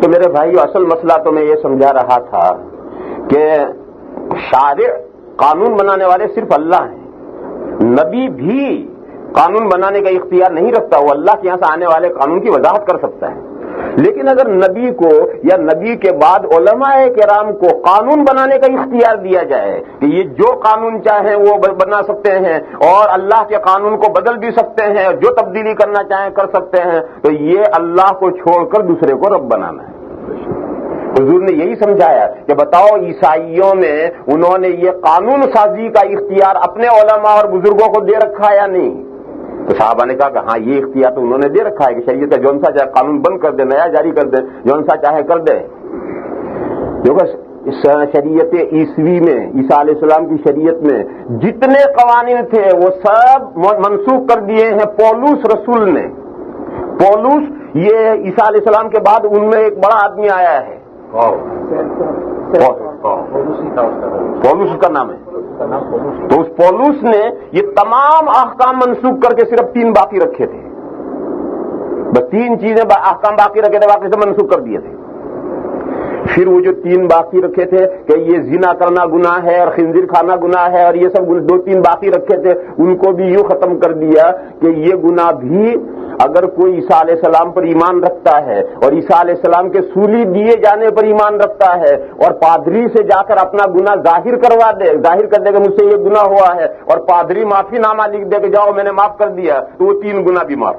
تو میرے بھائیو اصل مسئلہ تو میں یہ سمجھا رہا تھا کہ شارع قانون بنانے والے صرف اللہ ہیں، نبی بھی قانون بنانے کا اختیار نہیں رکھتا، وہ اللہ کے یہاں سے آنے والے قانون کی وضاحت کر سکتا ہے۔ لیکن اگر نبی کو یا نبی کے بعد علماء کرام کو قانون بنانے کا اختیار دیا جائے کہ یہ جو قانون چاہیں وہ بنا سکتے ہیں اور اللہ کے قانون کو بدل بھی سکتے ہیں، جو تبدیلی کرنا چاہیں کر سکتے ہیں، تو یہ اللہ کو چھوڑ کر دوسرے کو رب بنانا ہے۔ حضور نے یہی سمجھایا کہ بتاؤ عیسائیوں میں انہوں نے یہ قانون سازی کا اختیار اپنے علماء اور بزرگوں کو دے رکھا یا نہیں؟ تو صحابہ نے کہا کہ ہاں یہ اختیار تو انہوں نے دے رکھا ہے کہ شریعت کا جون سا چاہے قانون بند کر دے، نیا جاری کر دے، جون سا چاہے کر دے۔ دیکھو شریعت عیسوی میں، عیسیٰ علیہ السلام کی شریعت میں جتنے قوانین تھے وہ سب منسوخ کر دیے ہیں پولس رسول نے۔ پولس یہ عیسیٰ علیہ السلام کے بعد ان میں ایک بڑا آدمی آیا ہے، پولس کا نام ہے۔ تو اس پولس نے یہ تمام احکام منسوخ کر کے صرف 3 باقی رکھے تھے، بس 3 چیزیں احکام باقی رکھے تھے، باقی سے منسوخ کر دیے تھے۔ پھر وہ جو 3 باقی رکھے تھے کہ یہ زنا کرنا گناہ ہے اور خنزیر کھانا گناہ ہے اور یہ سب 2-3 باقی رکھے تھے، ان کو بھی یوں ختم کر دیا کہ یہ گناہ بھی اگر کوئی عیسیٰ علیہ السلام پر ایمان رکھتا ہے اور عیسیٰ علیہ السلام کے سولی دیے جانے پر ایمان رکھتا ہے اور پادری سے جا کر اپنا گناہ ظاہر کروا دے، ظاہر کر دے کہ مجھ سے یہ گناہ ہوا ہے اور پادری معافی نامہ لکھ دے کہ جاؤ میں نے معاف کر دیا، تو وہ 3 گناہ بھی معاف۔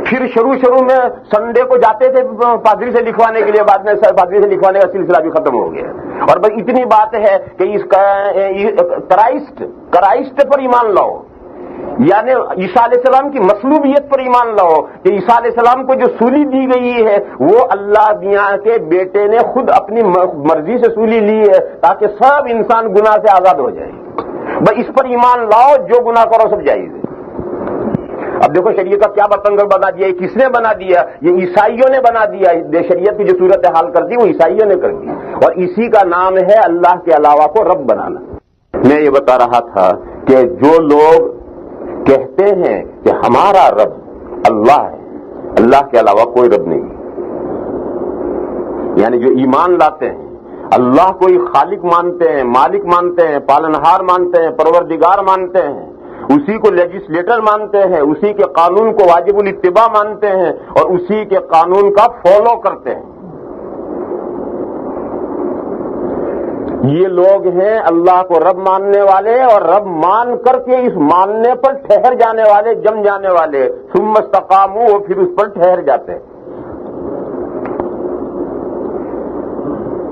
پھر شروع میں سنڈے کو جاتے تھے پادری سے لکھوانے کے لیے، بعد میں پادری سے لکھوانے کا سلسلہ بھی ختم ہو گیا۔ اور بس اتنی بات ہے کہ اس کرائسٹ پر ایمان لاؤ، یعنی عیسیٰ علیہ السلام کی مصلوبیت پر ایمان لاؤ کہ عیسیٰ علیہ السلام کو جو سولی دی گئی ہے وہ اللہ میاں کے بیٹے نے خود اپنی مرضی سے سولی لی ہے تاکہ سب انسان گناہ سے آزاد ہو جائے۔ بس اس پر ایمان لاؤ، جو گناہ کرو سب جائز ہے۔ اب دیکھو شریعت کا کیا بتنگڑ بنا دیا، کس نے بنا دیا؟ یہ عیسائیوں نے بنا دیا۔ شریعت کی جو صورت حال کر دی وہ عیسائیوں نے کر دی، اور اسی کا نام ہے اللہ کے علاوہ کو رب بنانا۔ میں یہ بتا رہا تھا کہ جو لوگ کہتے ہیں کہ ہمارا رب اللہ ہے، اللہ کے علاوہ کوئی رب نہیں، یعنی جو ایمان لاتے ہیں اللہ کو ہی خالق مانتے ہیں، مالک مانتے ہیں، پالنہار مانتے ہیں، پروردگار مانتے ہیں، اسی کو لیجسلیٹر مانتے ہیں، اسی کے قانون کو واجب الاتباع مانتے ہیں اور اسی کے قانون کا فالو کرتے ہیں، یہ لوگ ہیں اللہ کو رب ماننے والے اور رب مان کر کے اس ماننے پر ٹھہر جانے والے، جم جانے والے، ثم استقاموا، وہ پھر اس پر ٹھہر جاتے ہیں۔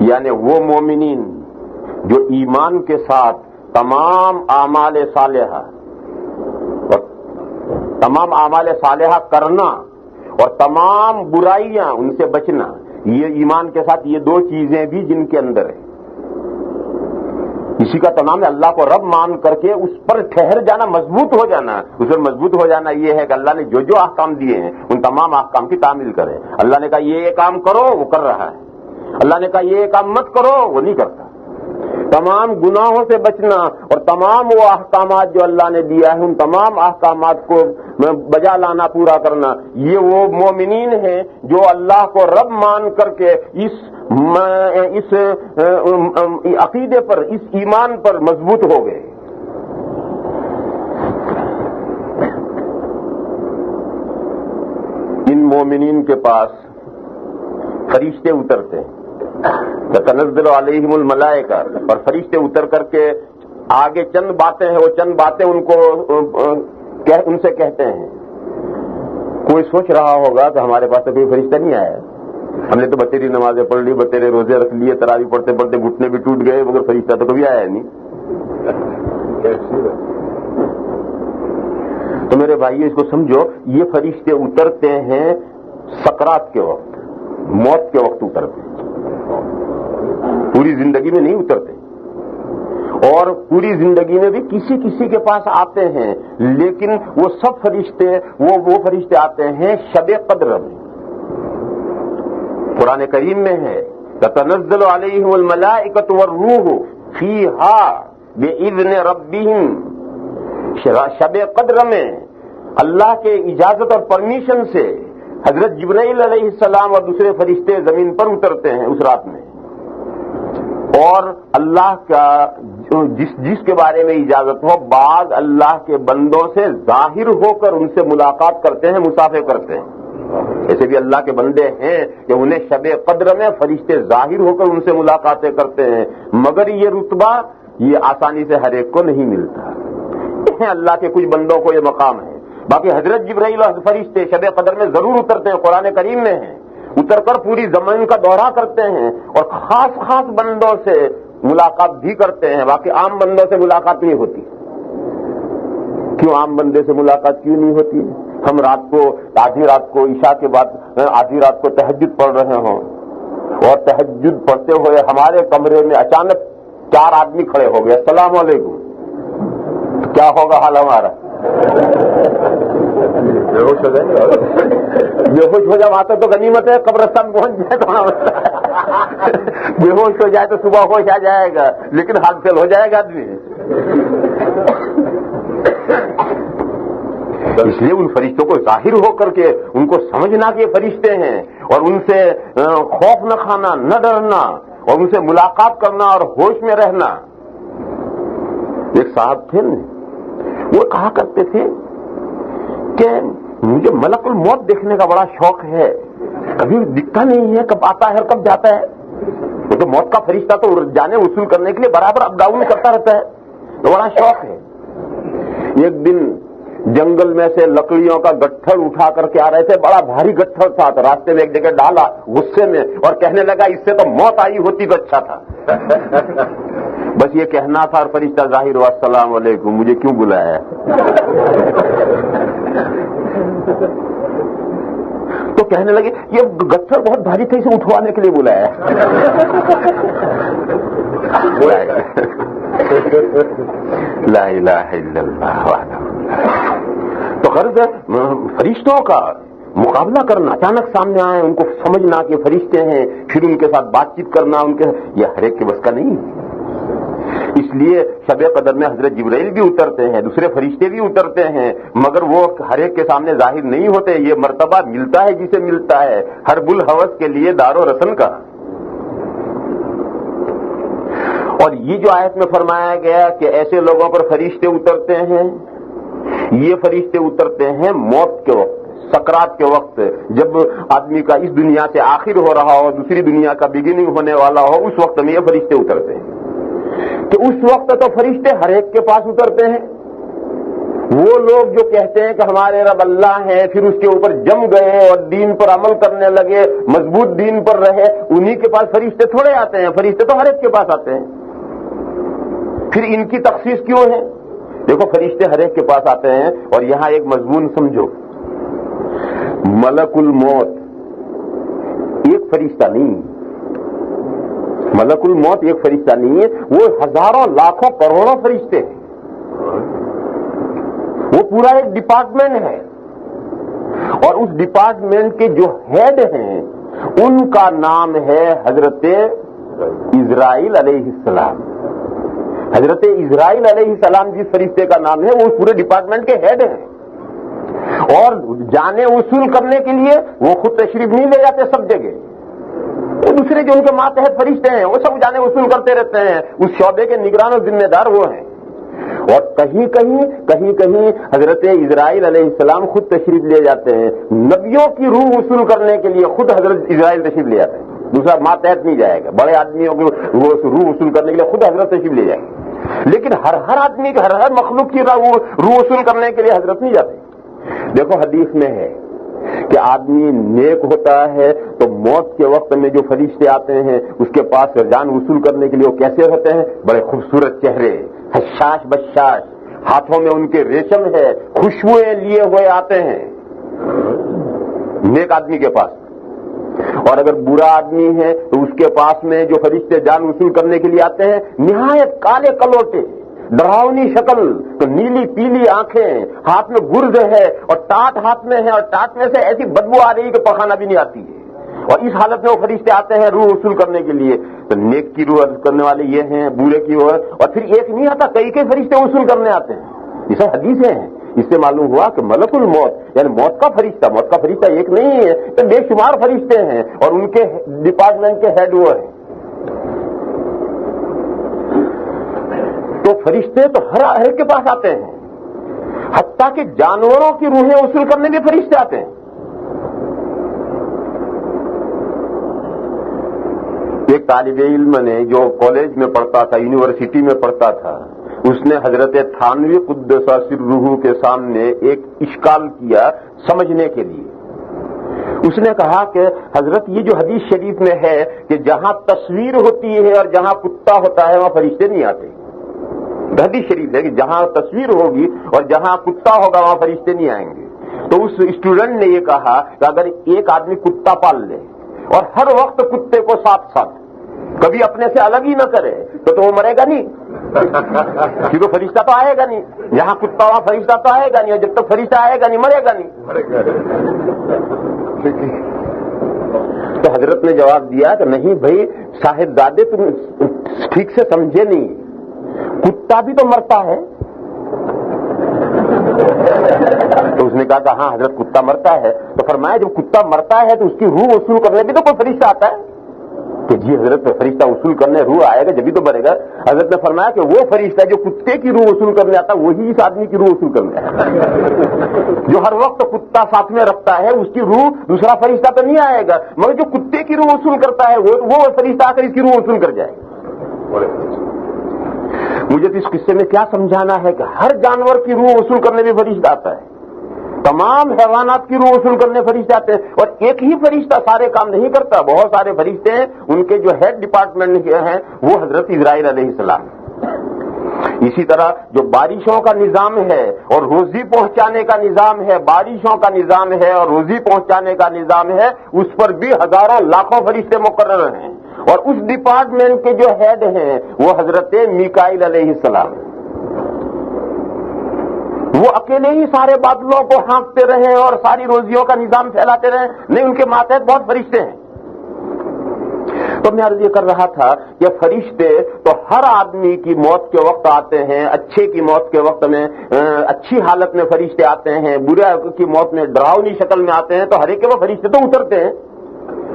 یعنی وہ مومنین جو ایمان کے ساتھ تمام اعمال صالحہ اور تمام اعمال صالحہ کرنا اور تمام برائیاں ان سے بچنا، یہ ایمان کے ساتھ یہ 2 چیزیں بھی جن کے اندر ہیں، اسی کا تمام اللہ کو رب مان کر کے اس پر ٹھہر جانا، مضبوط ہو جانا۔ اس پر مضبوط ہو جانا یہ ہے کہ اللہ نے جو جو احکام دیے ہیں ان تمام احکام کی تعمیل کرے۔ اللہ نے کہا یہ کام کرو، وہ کر رہا ہے، اللہ نے کہا یہ کام مت کرو، وہ نہیں کرتا۔ تمام گناہوں سے بچنا اور تمام وہ احکامات جو اللہ نے دیا ہے ان تمام احکامات کو بجا لانا، پورا کرنا، یہ وہ مومنین ہیں جو اللہ کو رب مان کر کے اس عقیدے پر، اس ایمان پر مضبوط ہو گئے۔ ان مومنین کے پاس فرشتے اترتے ہیں، تنزل علیہم الملائکہ، اور فرشتے اتر کر کے آگے چند باتیں ہیں، وہ چند باتیں ان سے کہتے ہیں۔ کوئی سوچ رہا ہوگا کہ ہمارے پاس تو کوئی فرشتہ نہیں آیا، ہم نے تو بتیری نمازیں پڑھ لی، بتیرے روزے رکھ لیے، تراویح پڑھتے پڑھتے گھٹنے بھی ٹوٹ گئے، مگر فرشتہ تو کبھی آیا نہیں۔ تو میرے بھائی اس کو سمجھو، یہ فرشتے اترتے ہیں سکرات کے وقت، موت کے وقت اترتے ہیں، پوری زندگی میں نہیں اترتے، اور پوری زندگی میں بھی کسی کسی کے پاس آتے ہیں، لیکن وہ سب فرشتے وہ فرشتے آتے ہیں شب قدر میں۔ قرآن کریم میں ہے تتنزل علیہم الملائکۃ والروح فیہا بإذن ربہم، شب قدر میں اللہ کے اجازت اور پرمیشن سے حضرت جبرائیل علیہ السلام اور دوسرے فرشتے زمین پر اترتے ہیں اس رات میں، اور اللہ کا جس کے بارے میں اجازت ہو بعض اللہ کے بندوں سے ظاہر ہو کر ان سے ملاقات کرتے ہیں، مصافحہ کرتے ہیں۔ ایسے بھی اللہ کے بندے ہیں کہ انہیں شب قدر میں فرشتے ظاہر ہو کر ان سے ملاقاتیں کرتے ہیں، مگر یہ رتبہ یہ آسانی سے ہر ایک کو نہیں ملتا ہے۔ اللہ کے کچھ بندوں کو یہ مقام ہے، باقی حضرت جبرائیل اور فرشتے شب قدر میں ضرور اترتے ہیں، قرآن کریم میں ہیں، اتر کر پوری زمین کا دورہ کرتے ہیں اور خاص خاص بندوں سے ملاقات بھی کرتے ہیں، باقی عام بندوں سے ملاقات نہیں ہوتی۔ کیوں عام بندے سے ملاقات کیوں نہیں ہوتی؟ ہم رات کو آدھی رات کو عشاء کے بعد آدھی رات کو تہجد پڑھ رہے ہوں اور تہجد پڑھتے ہوئے ہمارے کمرے میں اچانک 4 آدمی کھڑے ہو گئے، السلام علیکم، کیا ہوگا حال ہمارا؟ بے ہوش ہو جائیں گے۔ بے ہوش ہو جائے آتے تو غنیمت ہے، قبرستان پہنچ جائے تو بے ہوش ہو جائے تو صبح ہوش آ جائے گا، لیکن حال فیل ہو جائے گا آدمی۔ اس لیے ان فرشتوں کو ظاہر ہو کر کے ان کو سمجھنا کہ یہ فرشتے ہیں اور ان سے خوف نہ کھانا، نہ ڈرنا اور ان سے ملاقات کرنا اور ہوش میں رہنا۔ ایک صاحب تھے وہ کہا کرتے تھے کہ مجھے ملک الموت دیکھنے کا بڑا شوق ہے، کبھی دکھتا نہیں ہے، کب آتا ہے اور کب جاتا ہے۔ وہ تو موت کا فرشتہ تو جانے وصول کرنے کے لیے برابر اپ ڈاؤن کرتا رہتا ہے، تو بڑا شوق ہے۔ ایک دن جنگل میں سے لکڑیوں کا گٹھڑ اٹھا کر کے آ رہے تھے، بڑا بھاری گٹھڑ تھا، تو راستے میں ایک جگہ ڈالا غصے میں اور کہنے لگا اس سے تو موت آئی ہوتی تو اچھا تھا۔ بس یہ کہنا تھا اور فرشتہ ظاہر ہوا، السلام علیکم، مجھے کیوں بلایا؟ تو کہنے لگے یہ گٹھڑ بہت بھاری تھا، اسے اٹھوانے کے لیے بلایا۔ لا الہ الا اللہ۔ تو غرض فرشتوں کا مقابلہ کرنا، اچانک سامنے آئے ان کو سمجھنا کہ فرشتے ہیں، پھر ان کے ساتھ بات چیت کرنا، ان کے یہ ہر ایک کے بس کا نہیں۔ اس لیے شب قدر میں حضرت جبرائیل بھی اترتے ہیں، دوسرے فرشتے بھی اترتے ہیں، مگر وہ ہر ایک کے سامنے ظاہر نہیں ہوتے۔ یہ مرتبہ ملتا ہے جسے ملتا ہے، ہر بلحوث کے لیے دار و رسن کا۔ اور یہ جو آیت میں فرمایا گیا کہ ایسے لوگوں پر فرشتے اترتے ہیں، یہ فرشتے اترتے ہیں موت کے وقت، سکرات کے وقت، جب آدمی کا اس دنیا سے آخر ہو رہا ہو، دوسری دنیا کا بگننگ ہونے والا ہو، اس وقت میں یہ فرشتے اترتے ہیں۔ کہ اس وقت تو فرشتے ہر ایک کے پاس اترتے ہیں۔ وہ لوگ جو کہتے ہیں کہ ہمارے رب اللہ ہیں، پھر اس کے اوپر جم گئے اور دین پر عمل کرنے لگے، مضبوط دین پر رہے، انہی کے پاس فرشتے تھوڑے آتے ہیں، فرشتے تو ہر ایک کے پاس آتے ہیں۔ پھر ان کی تخصیص کیوں ہے؟ دیکھو فرشتے ہر ایک کے پاس آتے ہیں، اور یہاں ایک مضمون سمجھو، ملک الموت ایک فرشتہ نہیں، ملک الموت ایک فرشتہ نہیں ہے، وہ ہزاروں لاکھوں کروڑوں فرشتے ہیں، وہ پورا ایک ڈپارٹمنٹ ہے، اور اس ڈپارٹمنٹ کے جو ہیڈ ہیں ان کا نام ہے حضرت اسرائیل علیہ السلام۔ حضرت اسرائیل علیہ السلام جس فرشتے کا نام ہے وہ اس پورے ڈپارٹمنٹ کے ہیڈ ہیں، اور جانے وصول کرنے کے لیے وہ خود تشریف نہیں لے جاتے سب جگہ، وہ دوسرے جو ان کے ماتحت فرشتے ہیں وہ سب جانے وصول کرتے رہتے ہیں، اس شعبے کے نگران اور ذمہ دار وہ ہیں۔ اور کہیں کہیں حضرت اسرائیل علیہ السلام خود تشریف لے جاتے ہیں، نبیوں کی روح وصول کرنے کے لیے خود حضرت اسرائیل تشریف لے جاتے ہیں، دوسرا ماتحت نہیں جائے گا، بڑے آدمیوں کی روح وصول کرنے کے لیے خود حضرت تشریف لے جائیں گے، لیکن ہر آدمی کے ہر مخلوق کی روح وصول کرنے کے لیے حضرت نہیں جاتے۔ دیکھو حدیث میں ہے کہ آدمی نیک ہوتا ہے تو موت کے وقت میں جو فرشتے آتے ہیں اس کے پاس جان وصول کرنے کے لیے وہ کیسے ہوتے ہیں؟ بڑے خوبصورت چہرے، حشاش بشاش، ہاتھوں میں ان کے ریشم ہے، خوشبوئیں لیے ہوئے آتے ہیں نیک آدمی کے پاس۔ اور اگر برا آدمی ہے تو اس کے پاس میں جو فرشتے جان وصول کرنے کے لیے آتے ہیں نہایت کالے کلوٹے، ڈراؤنی شکل، تو نیلی پیلی آنکھیں، ہاتھ میں گرز ہے اور ٹاٹ ہاتھ میں ہے، اور ٹاٹ میں سے ایسی بدبو آ رہی ہے کہ پخانا بھی نہیں آتی ہے، اور اس حالت میں وہ فرشتے آتے ہیں روح وصول کرنے کے لیے۔ تو نیک کی روح کرنے والے یہ ہیں، برے کی روح، اور پھر ایک نہیں آتا، کئی فرشتے وصول کرنے آتے ہیں، یہ سب حدیثیں ہیں۔ اس سے معلوم ہوا کہ ملک الموت یعنی موت کا فرشتہ ایک نہیں ہے، تو بے شمار فرشتے ہیں اور ان کے ڈپارٹمنٹ کے ہیڈ وہ ہیں. تو فرشتے تو ہر کے پاس آتے ہیں، حتیٰ کہ جانوروں کی روحیں وصول کرنے بھی فرشتے آتے ہیں. ایک طالب علم نے جو کالج میں پڑھتا تھا، یونیورسٹی میں پڑھتا تھا، اس نے حضرت تھانوی قدس سرہ کے سامنے ایک اشکال کیا سمجھنے کے لیے. اس نے کہا کہ حضرت یہ جو حدیث شریف میں ہے کہ جہاں تصویر ہوتی ہے اور جہاں کتا ہوتا ہے وہاں فرشتے نہیں آتے. حدیث شریف ہے کہ جہاں تصویر ہوگی اور جہاں کتا ہوگا وہاں فرشتے نہیں آئیں گے. تو اس اسٹوڈنٹ نے یہ کہا کہ اگر ایک آدمی کتا پال لے اور ہر وقت کتے کو ساتھ ساتھ کبھی اپنے سے الگ ہی نہ کرے تو وہ مرے گا نہیں، کیونکہ فرشتہ تو آئے گا نہیں. جہاں کتا وہاں فرشتہ تو آئے گا نہیں، اور جب تک فرشتہ آئے گا نہیں مرے گا نہیں. تو حضرت نے جواب دیا کہ نہیں بھائی صاحبزادے، تم ٹھیک سے سمجھے نہیں، کتا بھی تو مرتا ہے. تو اس نے کہا کہ ہاں حضرت کتا مرتا ہے. تو فرمایا جب کتا مرتا ہے تو اس کی روح وصول کرنے بھی تو کوئی فرشتہ آتا ہے. کہ جی حضرت فرشتہ وصول کرنے روح آئے گا جبھی تو مرے گا. حضرت نے فرمایا کہ وہ فرشتہ جو کتے کی روح وصول کرنے آتا ہے وہی اس آدمی کی روح وصول کرنے آتا ہے. جو ہر وقت کتا ساتھ میں رکھتا ہے اس کی روح دوسرا فرشتہ تو نہیں آئے گا، مگر جو کتے کی روح وصول کرتا ہے وہ فرشتہ آ کر اس کی روح وصول کر جائے گا. مجھے تو اس قصے میں کیا سمجھانا ہے کہ ہر جانور کی روح وصول کرنے میں فرشتہ آتا ہے، تمام حیوانات کی روح وصول کرنے فرشتے آتے ہیں. اور ایک ہی فرشتہ سارے کام نہیں کرتا، بہت سارے فرشتے ہیں. ان کے جو ہیڈ ڈپارٹمنٹ ہیں وہ حضرت اسرائیل علیہ السلام. اسی طرح جو بارشوں کا نظام ہے اور روزی پہنچانے کا نظام ہے، بارشوں کا نظام ہے اور روزی پہنچانے کا نظام ہے، اس پر بھی ہزاروں لاکھوں فرشتے مقرر ہیں. اور اس ڈپارٹمنٹ کے جو ہیڈ ہیں وہ حضرت میکائیل علیہ السلام. وہ اکیلے ہی سارے بادلوں کو ہانکتے رہے اور ساری روزیوں کا نظام پھیلاتے رہے؟ نہیں، ان کے ماتحت بہت فرشتے ہیں. تو میں عرض یہ کر رہا تھا کہ فرشتے تو ہر آدمی کی موت کے وقت آتے ہیں. اچھے کی موت کے وقت میں اچھی حالت میں فرشتے آتے ہیں، برے کی موت میں ڈراؤنی شکل میں آتے ہیں. تو ہر ایک کے وہ فرشتے تو اترتے ہیں.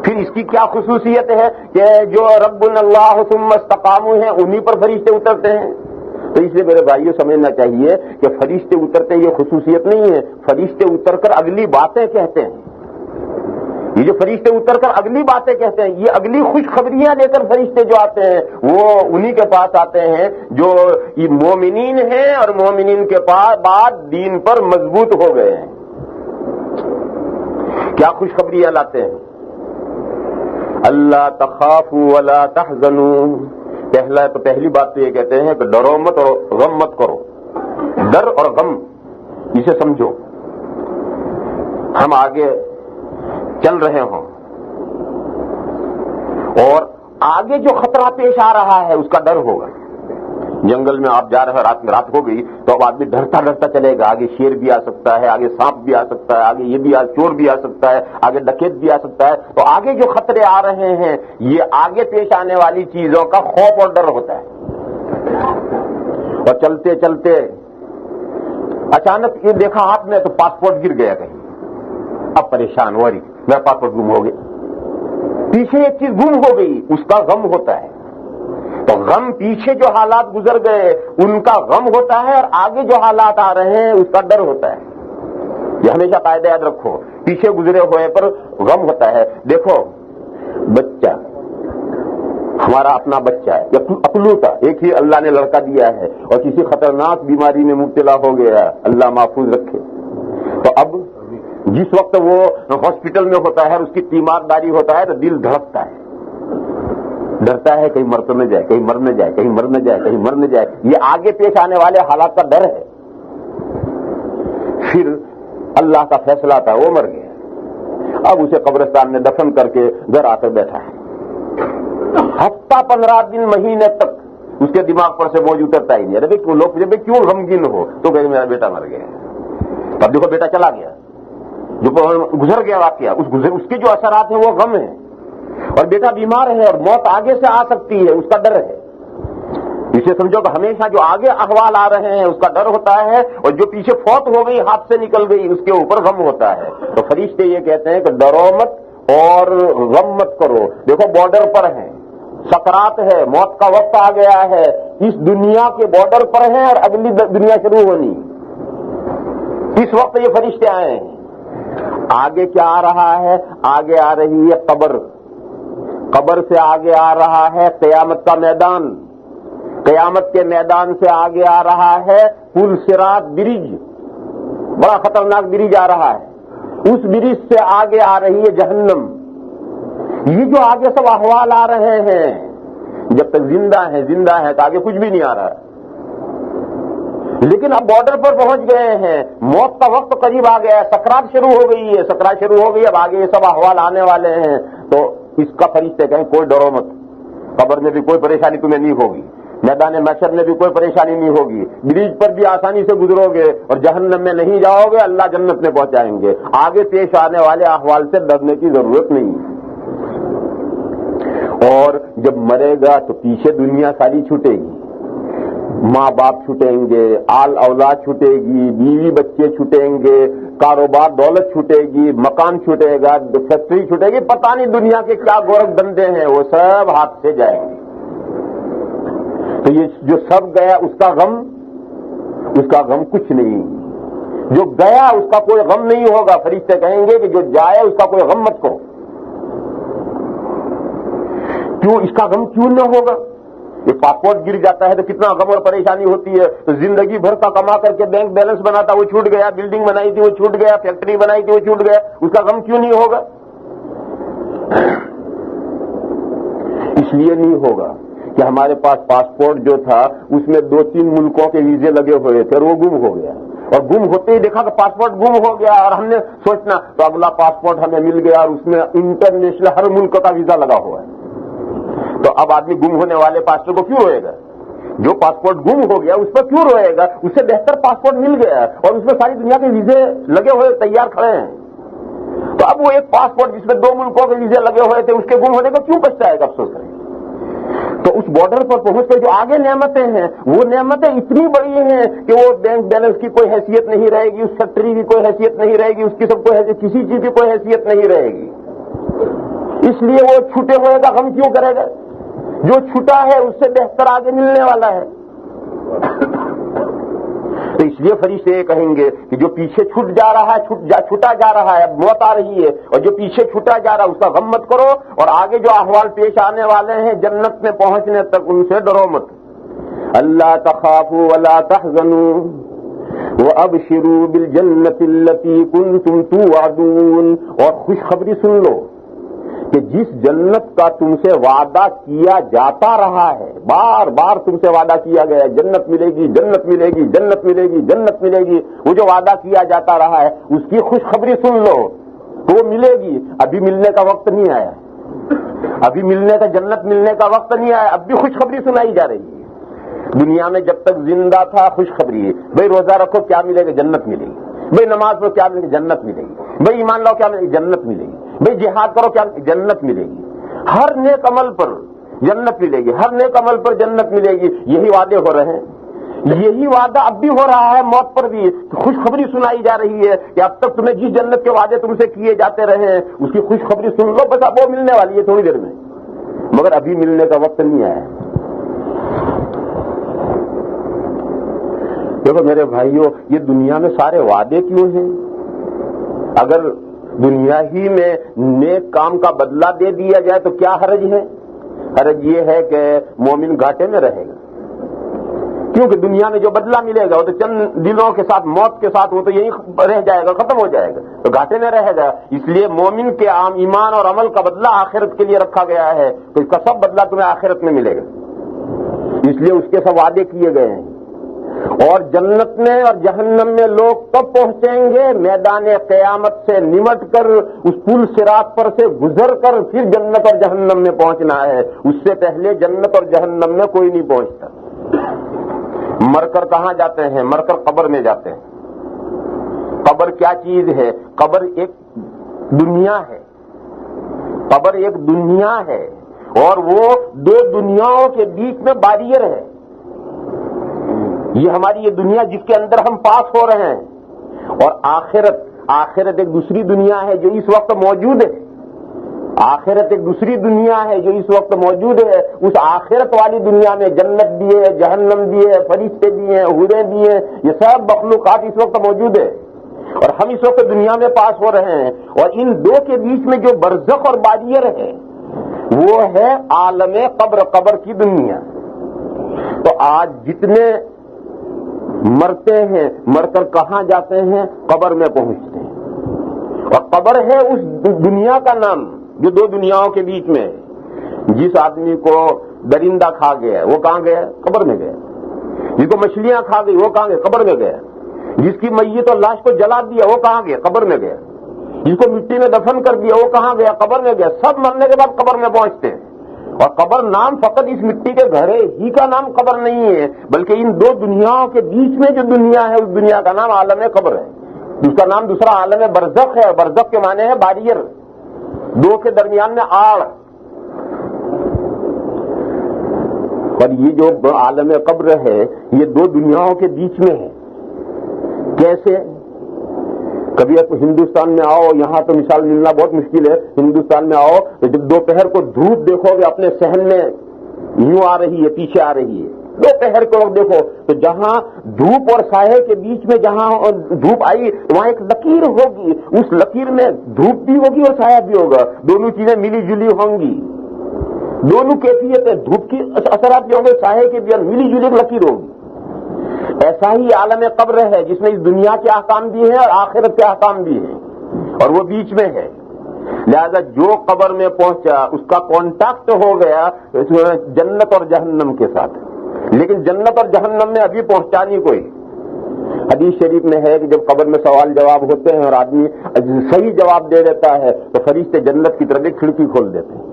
پھر اس کی کیا خصوصیت ہے کہ جو رب اللہ ثم استقاموا ہیں انہی پر فرشتے اترتے ہیں؟ تو اس لیے میرے بھائیوں سمجھنا چاہیے کہ فرشتے اترتے یہ خصوصیت نہیں ہے. فرشتے اتر کر اگلی باتیں کہتے ہیں. یہ جو فرشتے اتر کر اگلی باتیں کہتے ہیں، یہ اگلی خوشخبریاں لے کر فرشتے جو آتے ہیں وہ انہی کے پاس آتے ہیں جو یہ مومنین ہیں اور مومنین کے بعد دین پر مضبوط ہو گئے ہیں. کیا خوشخبریاں لاتے ہیں؟ اللہ تخافوا ولا تحزنوا. پہلی بات تو یہ کہتے ہیں کہ ڈرو مت اور غم مت کرو. ڈر اور غم اسے سمجھو. ہم آگے چل رہے ہوں اور آگے جو خطرہ پیش آ رہا ہے اس کا ڈر ہوگا. جنگل میں آپ جا رہے ہیں، رات میں رات ہو گئی تو اب آدمی ڈرتا ڈرتا چلے گا. آگے شیر بھی آ سکتا ہے، آگے سانپ بھی آ سکتا ہے، آگے یہ بھی چور بھی آ سکتا ہے، آگے ڈکیت بھی آ سکتا ہے. تو آگے جو خطرے آ رہے ہیں یہ آگے پیش آنے والی چیزوں کا خوف اور ڈر ہوتا ہے. اور چلتے چلتے اچانک یہ دیکھا ہاتھ میں تو پاسپورٹ گر گیا کہیں. اب پریشان ہو رہی میرا پاسپورٹ گم ہو گیا. پیچھے ایک چیز گم ہو گئی اس کا غم ہوتا ہے. تو غم پیچھے جو حالات گزر گئے ان کا غم ہوتا ہے اور آگے جو حالات آ رہے ہیں اس کا ڈر ہوتا ہے. یہ ہمیشہ قاعدہ یاد رکھو. پیچھے گزرے ہوئے پر غم ہوتا ہے. دیکھو بچہ ہمارا اپنا بچہ ہے یا اقلوتا ایک ہی اللہ نے لڑکا دیا ہے اور کسی خطرناک بیماری میں مبتلا ہو گیا، اللہ محفوظ رکھے. تو اب جس وقت وہ ہاسپٹل میں ہوتا ہے اور اس کی تیمارداری ہوتا ہے تو دل دھڑکتا ہے، ڈرتا ہے کہیں مر تو نہ جائے، کہیں مر نہ جائے، کہیں مر نہ جائے، کہیں مر نہ جائے. یہ آگے پیش آنے والے حالات کا ڈر ہے. پھر اللہ کا فیصلہ تھا وہ مر گیا. اب اسے قبرستان میں دفن کر کے گھر آ کر بیٹھا ہے. ہفتہ 15 دن مہینے تک اس کے دماغ پر سے بوجھ اترتا ہی نہیں. ارے لوگ جب کیوں غمگین ہو تو کہ میرا بیٹا مر گیا. تب دیکھو بیٹا چلا گیا، جو گزر گیا واقعہ اس کے جو اثرات ہیں وہ غم ہیں. اور بیٹا بیمار ہے اور موت آگے سے آ سکتی ہے اس کا ڈر ہے. اسے سمجھو کہ ہمیشہ جو آگے احوال آ رہے ہیں اس کا ڈر ہوتا ہے، اور جو پیچھے فوت ہو گئی، ہاتھ سے نکل گئی، اس کے اوپر غم ہوتا ہے۔ تو فرشتے یہ کہتے ہیں کہ ڈرو مت اور غم مت کرو۔ دیکھو بارڈر پر ہیں، سکرات ہے، موت کا وقت آ گیا ہے، اس دنیا کے بارڈر پر ہیں اور اگلی دنیا شروع ہونی، اس وقت یہ فرشتے آئے ہیں۔ آگے کیا آ رہا ہے؟ آگے آ رہی ہے قبر، قبر سے آگے آ رہا ہے قیامت کا میدان، قیامت کے میدان سے آگے آ رہا ہے پل صراط برج، بڑا خطرناک برج آ رہا ہے، اس برج سے آگے آ رہی ہے جہنم۔ یہ جو آگے سب احوال آ رہے ہیں، جب تک زندہ ہے تو آگے کچھ بھی نہیں آ رہا ہے، لیکن اب بارڈر پر پہنچ گئے ہیں، موت کا وقت قریب آ گیا ہے، سکرات شروع ہو گئی ہے، سکرات شروع ہو گئی، اب آگے یہ سب احوال آنے والے ہیں۔ تو اس کا فرشتے کہیں کوئی ڈرو مت، قبر میں بھی کوئی پریشانی تمہیں نہیں ہوگی، میدان محشر میں بھی کوئی پریشانی نہیں ہوگی، برج پر بھی آسانی سے گزرو گے اور جہنم میں نہیں جاؤ گے، اللہ جنت میں پہنچائیں گے۔ آگے پیش آنے والے احوال سے ڈرنے کی ضرورت نہیں۔ اور جب مرے گا تو پیچھے دنیا ساری چھوٹے گی، ماں باپ چھوٹیں گے، آل اولاد چھوٹے گی، بیوی بچے چھوٹیں گے، کاروبار دولت چھوٹے گی، مکان چھوٹے گا، فیکٹری چھوٹے گی، پتہ نہیں دنیا کے کیا گورکھ دندے ہیں، وہ سب ہاتھ سے جائیں گے۔ تو یہ جو سب گیا اس کا غم کچھ نہیں، جو گیا اس کا کوئی غم نہیں ہوگا۔ فرشتے کہیں گے کہ جو جائے اس کا کوئی غم مت کرو۔ کیوں اس کا غم کیوں نہ ہوگا؟ یہ پاسپورٹ گر جاتا ہے تو کتنا غم اور پریشانی ہوتی ہے، تو زندگی بھر کا کما کر کے بینک بیلنس بناتا وہ چھوٹ گیا، بلڈنگ بنائی تھی وہ چھوٹ گیا، فیکٹری بنائی تھی وہ چھوٹ گیا، اس کا غم کیوں نہیں ہوگا؟ اس لیے نہیں ہوگا کہ ہمارے پاس پاسپورٹ جو تھا اس میں 2-3 ملکوں کے ویزے لگے ہوئے تھے اور وہ گم ہو گیا، اور گم ہوتے ہی دیکھا کہ پاسپورٹ گم ہو گیا، اور ہم نے سوچنا تو اگلا پاسپورٹ ہمیں مل گیا اور اس میں انٹرنیشنل ہر ملک کا ویزا لگا ہوا ہے۔ تو اب آدمی گم ہونے والے پاسپورٹ کو کیوں روئے گا؟ جو پاسپورٹ گم ہو گیا اس پر کیوں روئے گا؟ اس سے بہتر پاسپورٹ مل گیا اور اس میں ساری دنیا کے ویزے لگے ہوئے تیار کھڑے ہیں۔ تو اب وہ ایک پاسپورٹ جس میں 2 ملکوں کے ویزے لگے ہوئے تھے اس کے گم ہونے کو کیوں پچھتائے گا، افسوس کرے؟ تو اس بارڈر پر پہنچ کے جو آگے نعمتیں ہیں وہ نعمتیں اتنی بڑی ہیں کہ وہ بینک بیلنس کی کوئی حیثیت نہیں رہے گی، اس فیکٹری کی کوئی حیثیت نہیں رہے گی، اس کی سب کوئی کسی چیز کی کوئی حیثیت نہیں رہے گی۔ اس لیے وہ چھوٹے ہوئے کا غم کیوں کرے گا؟ جو چھوٹا ہے اس سے بہتر آگے ملنے والا ہے۔ تو اس لیے فرشتے یہ کہیں گے کہ جو پیچھے چھوٹ جا رہا ہے، چھوٹا جا رہا ہے، اب موت آ رہی ہے، اور جو پیچھے چھوٹا جا رہا ہے اس کا غم مت کرو، اور آگے جو احوال پیش آنے والے ہیں جنت میں پہنچنے تک ان سے ڈرو مت۔ اللہ تخافوا ولا تحزنوا وابشروا بالجنة التي كنتم توعدون، اور خوشخبری سن لو کہ جس جنت کا تم سے وعدہ کیا جاتا رہا ہے، بار بار تم سے وعدہ کیا گیا ہے جنت ملے گی، جنت ملے گی، جنت ملے گی، جنت ملے گی، وہ جو وعدہ کیا جاتا رہا ہے اس کی خوشخبری سن لو تو وہ ملے گی۔ ابھی ملنے کا وقت نہیں آیا، ابھی ملنے کا جنت ملنے کا وقت نہیں آیا، اب بھی خوشخبری سنائی جا رہی ہے۔ دنیا میں جب تک زندہ تھا خوشخبری ہے، بھائی روزہ رکھو کیا ملے گا؟ جنت ملے گی۔ بھائی نماز پڑھو کیا ملے گی؟ جنت ملے گی۔ بھائی ایمان لاؤ کیا ملے گی؟ جنت ملے گی۔ بھئی جہاد کرو کیا؟ جنت ملے گی۔ ہر نیک عمل پر جنت ملے گی، ہر نیک عمل پر جنت ملے گی۔ یہی وعدے ہو رہے ہیں، یہی وعدہ اب بھی ہو رہا ہے، موت پر بھی خوشخبری سنائی جا رہی ہے کہ اب تک تمہیں جس جنت کے وعدے تم سے کیے جاتے رہے ہیں اس کی خوشخبری سن لو، بس اب وہ ملنے والی ہے تھوڑی دیر میں، مگر ابھی ملنے کا وقت نہیں آیا۔ دیکھو میرے بھائیوں، یہ دنیا میں سارے وعدے کیوں ہیں؟ اگر دنیا ہی میں نیک کام کا بدلہ دے دیا جائے تو کیا حرج ہے؟ حرج یہ ہے کہ مومن گھاٹے میں رہے گا، کیونکہ دنیا میں جو بدلہ ملے گا وہ تو چند دنوں کے ساتھ، موت کے ساتھ وہ تو یہیں رہ جائے گا، ختم ہو جائے گا، تو گھاٹے میں رہے گا۔ اس لیے مومن کے عام ایمان اور عمل کا بدلہ آخرت کے لیے رکھا گیا ہے، تو اس کا سب بدلہ تمہیں آخرت میں ملے گا، اس لیے اس کے سب وعدے کیے گئے ہیں۔ اور جنت میں اور جہنم میں لوگ کب پہنچیں گے؟ میدان قیامت سے نمٹ کر اس پل صراط پر سے گزر کر پھر جنت اور جہنم میں پہنچنا ہے، اس سے پہلے جنت اور جہنم میں کوئی نہیں پہنچتا۔ مر کر کہاں جاتے ہیں؟ مر کر قبر میں جاتے ہیں۔ قبر کیا چیز ہے؟ قبر ایک دنیا ہے، قبر ایک دنیا ہے، اور وہ 2 دنیاؤں کے بیچ میں بیریئر ہے۔ یہ ہماری یہ دنیا جس کے اندر ہم پاس ہو رہے ہیں، اور آخرت ایک دوسری دنیا ہے جو اس وقت موجود ہے. آخرت ایک دوسری دنیا ہے جو اس وقت موجود ہے. اس آخرت والی دنیا میں جنت بھی ہے، جہنم بھی ہے، فرشتے بھی ہیں، حوریں بھی ہیں، یہ سب مخلوقات اس وقت موجود ہے، اور ہم اس وقت دنیا میں پاس ہو رہے ہیں. اور ان دو کے بیچ میں جو برزخ اور باریر ہے وہ ہے عالم قبر کی دنیا. تو آج جتنے مرتے ہیں، مر کر کہاں جاتے ہیں؟ قبر میں پہنچتے ہیں. اور قبر ہے اس دنیا کا نام جو دو دنیاؤں کے بیچ میں ہے. جس آدمی کو درندہ کھا گیا وہ کہاں گیا؟ قبر میں گیا. جس کو مچھلیاں کھا گئی وہ کہاں گیا؟ قبر میں گیا. جس کی میت اور لاش کو جلا دیا وہ کہاں گیا؟ قبر میں گیا. جس کو مٹی میں دفن کر دیا وہ کہاں گیا؟ قبر میں گیا. سب مرنے کے بعد قبر میں پہنچتے ہیں. اور قبر نام فقط اس مٹی کے گھرے ہی کا نام قبر نہیں ہے، بلکہ ان دو دنیاؤں کے بیچ میں جو دنیا ہے اس دنیا کا نام عالم قبر ہے. اس کا نام دوسرا عالم برزخ ہے. برزخ کے معنی ہے باریر، دو کے درمیان میں آڑ. اور یہ جو عالم قبر ہے یہ دو دنیاؤں کے بیچ میں ہے. کیسے؟ کبھی آپ ہندوستان میں آؤ، یہاں تو مثال ملنا بہت مشکل ہے. ہندوستان میں آؤ تو جب دوپہر کو دھوپ دیکھو گے اپنے صحن میں یوں آ رہی ہے، پیچھے آ رہی ہے. دوپہر کو دیکھو تو جہاں دھوپ اور سائے کے بیچ میں جہاں دھوپ آئی وہاں ایک لکیر ہوگی. اس لکیر میں دھوپ بھی ہوگی اور سایہ بھی ہوگا. دونوں چیزیں ملی جلی ہوں گی. دونوں کیفیتیں، دھوپ کی اثرات بھی ہوں گے، سایہ کے بھی ملی جلی ایک لکیر ہوگی. ایسا ہی عالم قبر ہے جس میں اس دنیا کے احکام بھی ہیں اور آخرت کے احکام بھی ہیں، اور وہ بیچ میں ہے. لہذا جو قبر میں پہنچا اس کا کانٹیکٹ ہو گیا جنت اور جہنم کے ساتھ. لیکن جنت اور جہنم میں ابھی پہنچا نہیں کوئی. حدیث شریف میں ہے کہ جب قبر میں سوال جواب ہوتے ہیں اور آدمی صحیح جواب دے دیتا ہے تو فرشتے جنت کی طرف ایک کھڑکی کھول دیتے ہیں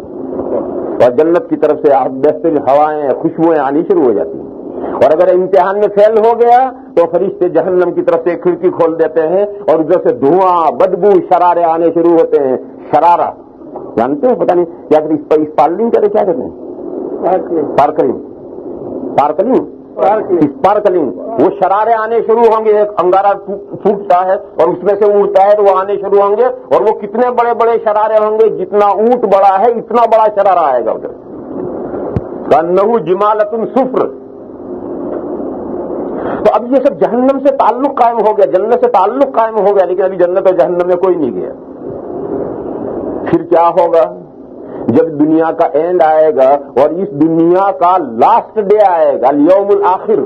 اور جنت کی طرف سے بہترین ہوائیں، خوشبوئیں آنی شروع ہو جاتی ہیں. اور اگر امتحان میں فیل ہو گیا تو فرشتے جہنم کی طرف سے ایک کھڑکی کھول دیتے ہیں اور ادھر سے دھواں، بدبو، شرارے آنے شروع ہوتے ہیں. شرارہ جانتے ہیں؟ پتہ نہیں کیا اسپارکلنگ کیا کہتے ہیں؟ اسپارکلنگ. وہ شرارے آنے شروع ہوں گے. ایک انگارہ پھوٹتا ہے اور اس میں سے اڑتا ہے تو وہ آنے شروع ہوں گے. اور وہ کتنے بڑے بڑے شرارے ہوں گے، جتنا اونٹ بڑا ہے اتنا بڑا شرارہ آئے گا ادھر. کأنہ جمالۃ صفر. تو اب یہ سب جہنم سے تعلق قائم ہو گیا، جنت سے تعلق قائم ہو گیا، لیکن ابھی جنت اور جہنم میں کوئی نہیں گیا. پھر کیا ہوگا؟ جب دنیا کا اینڈ آئے گا اور اس دنیا کا لاسٹ ڈے آئے گا، الیوم الاخر.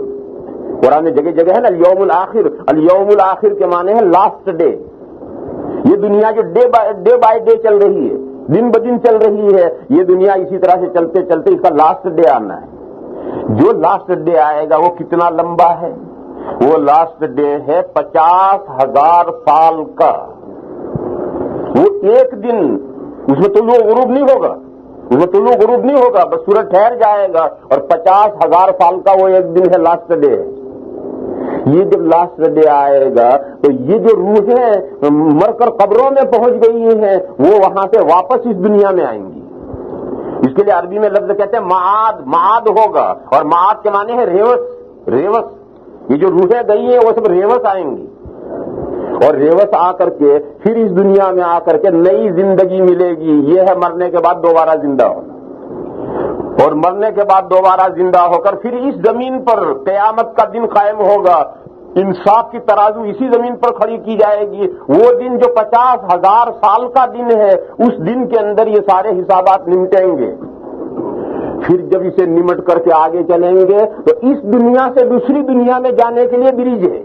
قرآن میں جگہ جگہ ہے نا الیوم الاخر. الیوم الاخر کے معنی ہے لاسٹ ڈے. یہ دنیا جو ڈے بائی ڈے چل رہی ہے، دن بدن چل رہی ہے، یہ دنیا اسی طرح سے چلتے چلتے اس کا لاسٹ ڈے آنا ہے. جو لاسٹ ڈے آئے گا وہ کتنا لمبا ہے؟ وہ لاسٹ ڈے ہے 50,000 سال کا. وہ ایک دن، اس میں طلوع غروب نہیں ہوگا، اس میں طلوع غروب نہیں ہوگا، بس سورج ٹھہر جائے گا. اور 50,000 سال کا وہ ایک دن ہے، لاسٹ ڈے ہے. یہ جب لاسٹ ڈے آئے گا تو یہ جو روحیں مر کر قبروں میں پہنچ گئی ہیں وہ وہاں سے واپس اس دنیا میں آئیں گی. اس کے لیے عربی میں لفظ کہتے ہیں معاد ہوگا. اور معاد کے معنی ہے ریوس. یہ جو روحیں گئی ہیں وہ سب ریوس آئیں گی. اور ریوس آ کر کے پھر اس دنیا میں آ کر کے نئی زندگی ملے گی. یہ ہے مرنے کے بعد دوبارہ زندہ ہونا. اور مرنے کے بعد دوبارہ زندہ ہو کر پھر اس زمین پر قیامت کا دن قائم ہوگا. انصاف کی ترازو اسی زمین پر کھڑی کی جائے گی. وہ دن جو 50,000 سال کا دن ہے، اس دن کے اندر یہ سارے حسابات نمٹیں گے. پھر جب اسے نمٹ کر کے آگے چلیں گے تو اس دنیا سے دوسری دنیا میں جانے کے لیے برج ہے،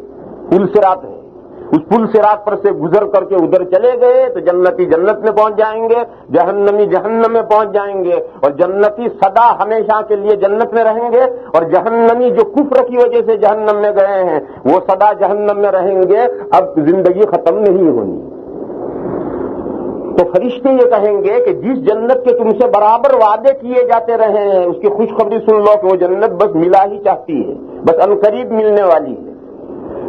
پل صراط ہے. اس پل صراط پر سے گزر کر کے ادھر چلے گئے تو جنتی جنت میں پہنچ جائیں گے، جہنمی جہنم میں پہنچ جائیں گے. اور جنتی سدا ہمیشہ کے لیے جنت میں رہیں گے، اور جہنمی جو کفر کی وجہ سے جہنم میں گئے ہیں وہ سدا جہنم میں رہیں گے. اب زندگی ختم نہیں ہونی. تو فرشتے یہ کہیں گے کہ جس جنت کے تم سے برابر وعدے کیے جاتے رہے ہیں اس کی خوشخبری سن لو کہ وہ جنت بس ملا ہی چاہتی ہے، بس عنقریب ملنے والی ہے.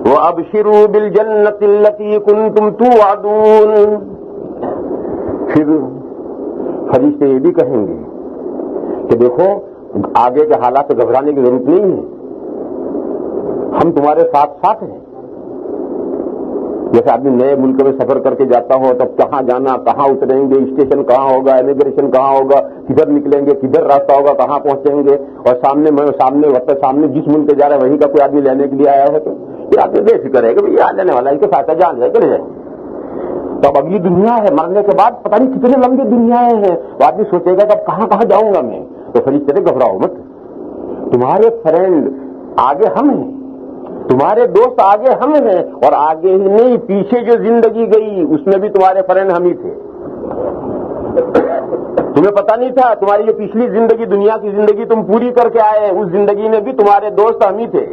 وَأَبْشِرُوا بِالْجَنَّةِ الَّتِي كُنْتُمْ تُوعَدُونَ. پھر فرشتے یہ بھی کہیں گے کہ دیکھو آگے کے حالات سے گھبرانے کی ضرورت نہیں ہے. ہم تمہارے ساتھ ساتھ ہیں. جیسے آدمی نئے ملک میں سفر کر کے جاتا ہو تب کہاں جانا, کہاں اتریں گے, اسٹیشن کہاں ہوگا, امیگریشن کہاں ہوگا, کدھر نکلیں گے, کدھر راستہ ہوگا, کہاں پہنچیں گے, اور سامنے جس ملک پہ جا رہا ہے وہیں کا کوئی آدمی لینے کے لیے آیا ہے تو یہ آدمی بے فکر ہے کہ بھائی آ جانے والا ہے, اس کے ساتھ جان جائے چلے جائیں گے. تو اب اگلی دنیا ہے, مرنے کے بعد پتہ نہیں کتنے لمبی دنیایں ہیں, تو آدمی سوچے گا کہ اب کہاں کہاں جاؤں گا میں. تو فرشتے سے گھبراؤ مت, تمہارے فرینڈ آگے ہم ہیں, تمہارے دوست آگے ہم ہیں, اور آگے ہی نہیں پیچھے جو زندگی گئی اس میں بھی تمہارے فرینڈ ہم ہی تھے. تمہیں پتہ نہیں تھا, تمہاری جو پچھلی زندگی دنیا کی زندگی تم پوری کر کے آئے, اس زندگی میں بھی تمہارے دوست ہم ہی تھے,